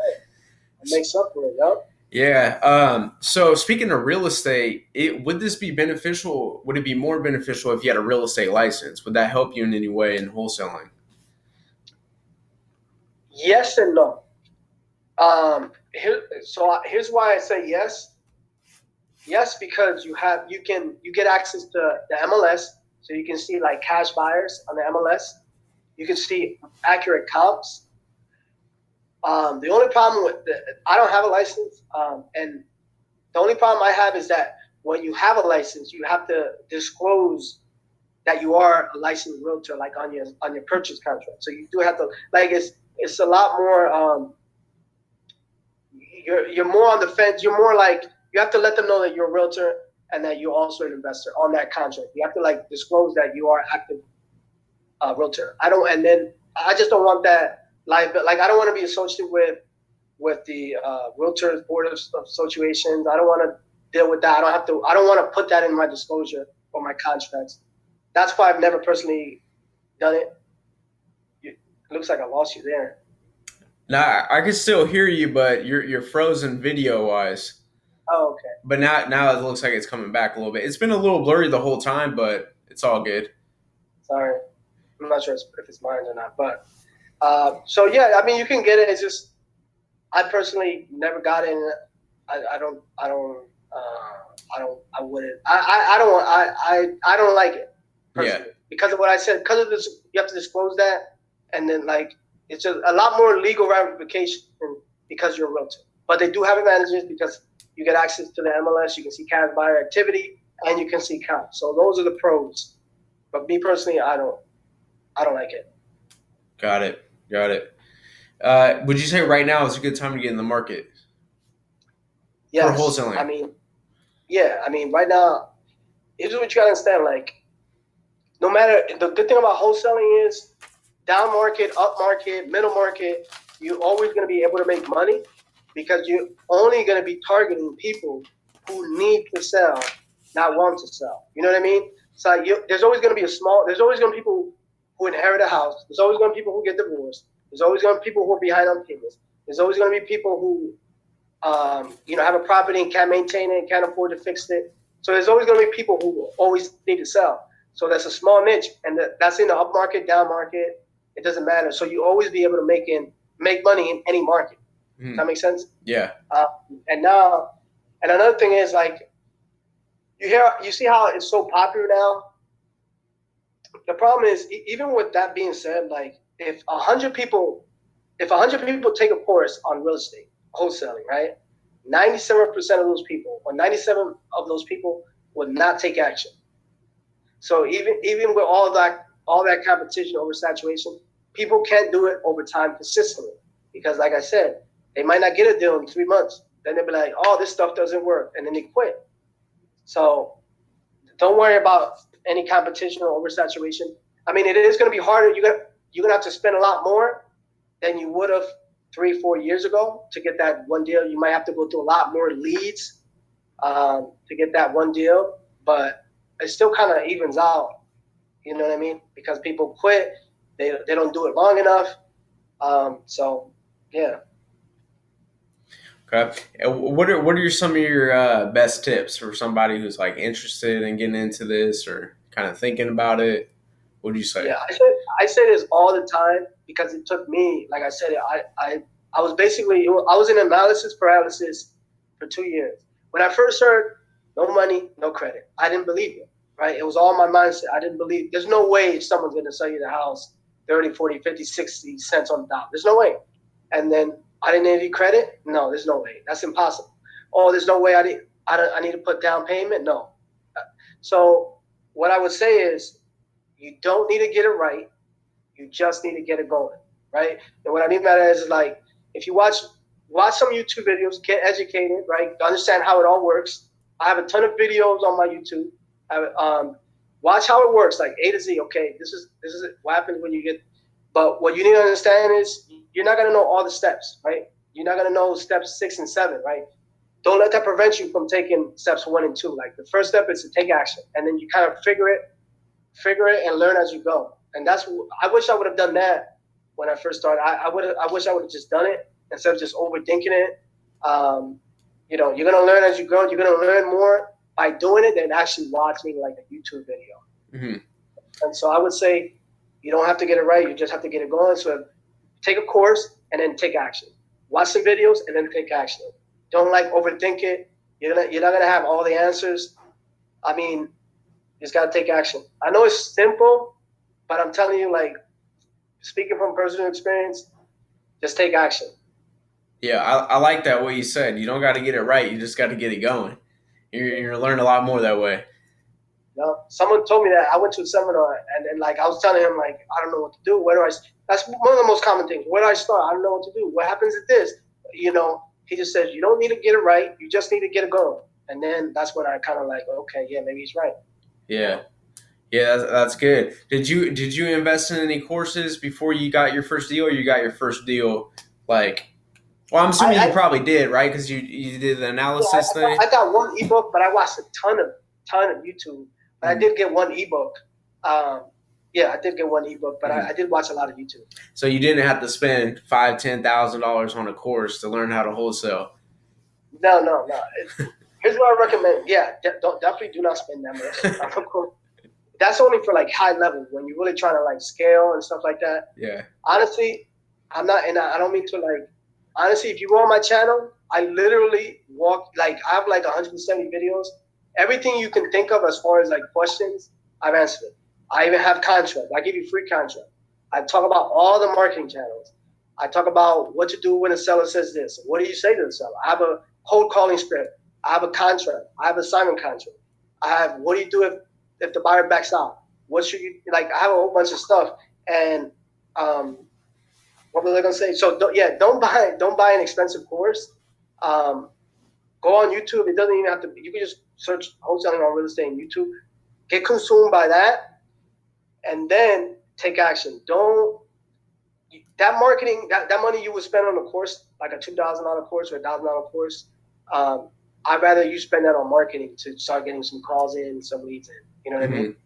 It makes up for it, yep. Yeah. So speaking of real estate, would this be beneficial? Would it be more beneficial if you had a real estate license? Would that help you in any way in wholesaling? Yes and no. Here's why I say yes. Yes, because you get access to the MLS, so you can see like cash buyers on the MLS. You can see accurate comps. The only problem I don't have a license, and the only problem I have is that when you have a license, you have to disclose that you are a licensed realtor, like on your purchase contract. So you do have to, like, it's a lot more. You're more on the fence. You're more like, you have to let them know that you're a realtor and that you're also an investor on that contract. You have to like disclose that you are active realtor. And then I just don't want that. Like I don't want to be associated with the Realtors Board of Associations. I don't want to deal with that. I don't want to put that in my disclosure or my contracts. That's why I've never personally done it. It looks like I lost you there. Nah, I can still hear you, but you're frozen video wise. Oh, okay. But now it looks like it's coming back a little bit. It's been a little blurry the whole time, but it's all good. Sorry, I'm not sure if it's mine or not, but. So yeah, I mean, you can get it. It's just, I personally never got it. I don't like it personally. Yeah. Because of what I said, because of this, you have to disclose that, and then like it's a lot more legal ramification because you're a realtor. But they do have advantages because You get access to the MLS. You can see cash buyer activity, and you can see comps. So those are the pros. But me personally, I don't like it. Got it. Would you say right now is a good time to get in the market for Yes, I wholesaling? mean, yeah, I mean, right now, here's what you gotta understand. Like, no matter the good thing about wholesaling is down market, up market, middle market, you're always going to be able to make money because you're only going to be targeting people who need to sell, not want to sell. You know what I mean? So there's always going to be there's always going to be people who inherit a house. There's always going to be people who get divorced. There's always going to be people who are behind on payments. There's always going to be people who, have a property and can't maintain it, can't afford to fix it. So there's always going to be people who always need to sell. So that's a small niche, and that's in the up market, down market. It doesn't matter. So you always be able to make money in any market. Does that make sense? Yeah. And another thing is like you see how it's so popular now. The problem is even with that being said, like if 100 people take a course on real estate wholesaling, right? 97% of those people, or 97 of those people, would not take action. So even with all that competition, oversaturation, people can't do it over time consistently because, like I said, they might not get a deal in 3 months. Then they'll be like, "Oh, this stuff doesn't work," and then they quit. So don't worry about any competition or oversaturation. I mean, it is going to be harder. You're gonna have to spend a lot more than you would have 3-4 years ago to get that one deal. You might have to go through a lot more leads to get that one deal, but it still kind of evens out. You know what I mean? Because people quit, they don't do it long enough. So yeah. Okay. What are some of your best tips for somebody who's like interested in getting into this or kind of thinking about it? What do you say? Yeah, I say this all the time because it took me, like I said, I was in analysis paralysis for 2 years. When I first heard no money, no credit, I didn't believe it, right? It was all my mindset. I didn't believe, there's no way someone's going to sell you the house 30, 40, 50, 60 cents on the dollar. There's no way. And then I didn't need any credit. No, there's no way. That's impossible. Oh, there's no way I need to put down payment. No. So what I would say is you don't need to get it right. You just need to get it going, right? And what I mean by that is like if you watch some YouTube videos, get educated, right? Understand how it all works. I have a ton of videos on my YouTube. Watch how it works, like A to Z. Okay, this is what happens when you get. But what you need to understand is you're not gonna know all the steps, right? You're not gonna know steps 6 and 7, right? Don't let that prevent you from taking steps 1 and 2. Like the first step is to take action, and then you kind of figure it and learn as you go. And I wish I would have done that when I first started. I wish I would have just done it instead of just overthinking it. You're gonna learn as you go. You're gonna learn more by doing it than actually watching like a YouTube video. Mm-hmm. And so I would say you don't have to get it right. You just have to get it going. So take a course and then take action. Watch some videos and then take action. Don't like overthink it. You're not gonna have all the answers. I mean, you just gotta take action. I know it's simple, but I'm telling you, like, speaking from personal experience, just take action. Yeah, I like that what you said. You don't got to get it right. You just got to get it going. You're gonna learn a lot more that way. Someone told me that I went to a seminar and like I was telling him like I don't know what to do. That's one of the most common things. Where do I start? I don't know what to do. What happens at this? He just says you don't need to get it right. You just need to get it going. And then that's when I kind of like, okay, yeah, maybe he's right. Yeah. Yeah, that's good. Did you invest in any courses before you got your first deal, or you got your first deal like? Well, I'm assuming you probably did, right? Because you did the analysis thing. I got one ebook, but I watched a ton of YouTube. But I did get one ebook. I did get one ebook, but I did watch a lot of YouTube. So you didn't have to spend $5,000-$10,000 on a course to learn how to wholesale. No. Here's what I recommend. Yeah, definitely do not spend that much. That's only for like high level when you're really trying to like scale and stuff like that. Yeah. Honestly, I'm not, and I don't mean to like. Honestly, if you go on my channel, I literally I have like 170 videos. Everything you can think of as far as like questions, I've answered it. I even have contract. I give you free contract. I talk about all the marketing channels. I talk about what to do when a seller says this. What do you say to the seller? I have a cold calling script. I have a contract. I have a assignment contract. I have what do you do if the buyer backs out? What should you like? I have a whole bunch of stuff, and um, what was I gonna say? So don't buy an expensive course. Um, go on YouTube. It doesn't even have to. You can just search wholesaling on real estate on YouTube. Get consumed by that, and then take action. Don't that marketing that money you would spend on a course like a $2,000 course or $1,000 course. I'd rather you spend that on marketing to start getting some calls in, some leads in. You know what I Mm-hmm. mean?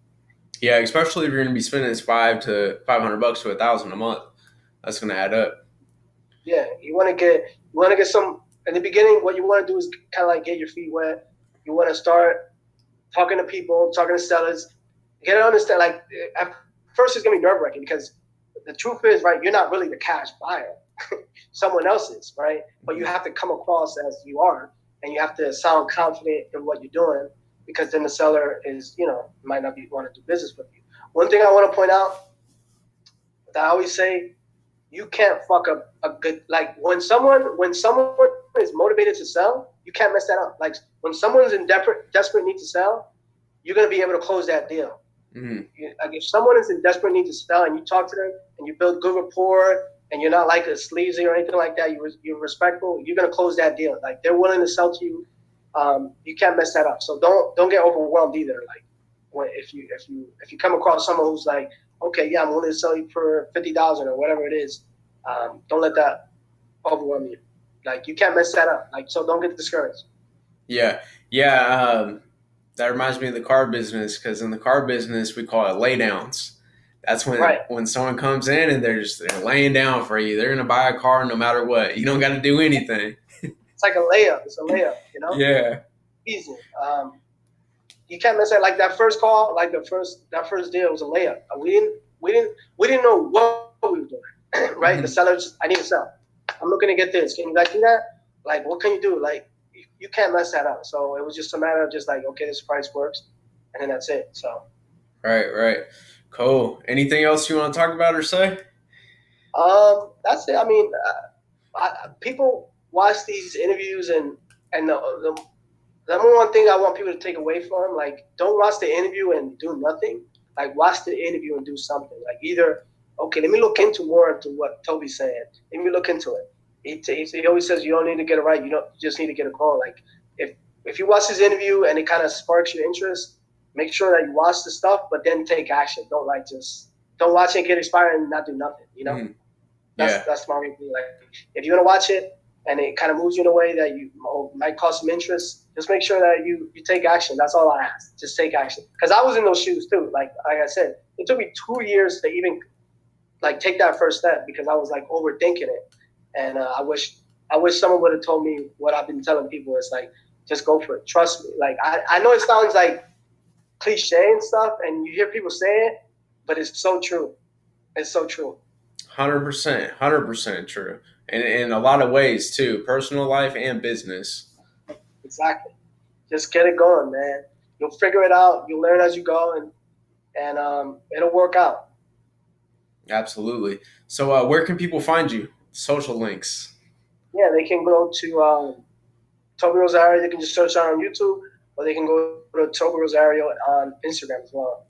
Yeah, especially if you're going to be spending this $500 to $1,000 a month. That's going to add up. Yeah, you want to get some in the beginning. What you want to do is kind of like get your feet wet. You want to start talking to people, talking to sellers, get to understand. Like at first, it's gonna be nerve wracking because the truth is, right, you're not really the cash buyer. Someone else is, right? But you have to come across as you are, and you have to sound confident in what you're doing because then the seller is, might not be want to do business with you. One thing I want to point out that I always say, you can't fuck up a good like when someone is motivated to sell, you can't mess that up. Like when someone's in desperate need to sell, you're gonna be able to close that deal. Mm-hmm. Like if someone is in desperate need to sell and you talk to them and you build good rapport and you're not like a sleazy or anything like that, you're respectful, you're gonna close that deal. Like they're willing to sell to you. You can't mess that up. So don't get overwhelmed either. Like if you come across someone who's like, okay, yeah, I'm willing to sell you for 50,000 or whatever it is, don't let that overwhelm you. Like you can't mess that up. Like so, don't get discouraged. Yeah. Yeah. That reminds me of the car business because in the car business, we call it laydowns. That's Right. when someone comes in and they're laying down for you. They're going to buy a car no matter what. You don't got to do anything. It's like a layup. It's a layup. Yeah. Easy. You can't mess that. Like that first call, like that first deal was a layup. We didn't know what we were doing. Right. Mm-hmm. The sellers, I need to sell. I'm looking to get this. Can you guys do that? Like, what can you do? Like, you can't mess that up. So it was just a matter of just like, okay, this price works, and then that's it. So. Right. Cool. Anything else you want to talk about or say? That's it. I mean, people watch these interviews and the number one thing I want people to take away from, like, don't watch the interview and do nothing. Like, watch the interview and do something. Like, either, okay, let me look more into what Toby's saying. Let me look into it. He always says you don't need to get it right. You just need to get a call. Like, if you watch this interview and it kind of sparks your interest, make sure that you watch the stuff, but then take action. Don't don't watch it get expired and not do nothing. Mm-hmm. Yeah. That's my main thing. Like, if you're gonna watch it and it kind of moves you in a way that you might cause some interest, just make sure that you take action. That's all I ask. Just take action. Because I was in those shoes too. Like I said, it took me 2 years to even like take that first step because I was like overthinking it. And I wish someone would have told me what I've been telling people. It's like, just go for it. Trust me. Like I know it sounds like cliche and stuff, and you hear people say it, but it's so true. It's so true. 100% true. And in a lot of ways too, personal life and business. Exactly. Just get it going, man. You'll figure it out. You'll learn as you go, and it'll work out. Absolutely. So where can people find you? Social links. Yeah, they can go to Toby Rosario. They can just search on YouTube, or they can go to Toby Rosario on Instagram as well.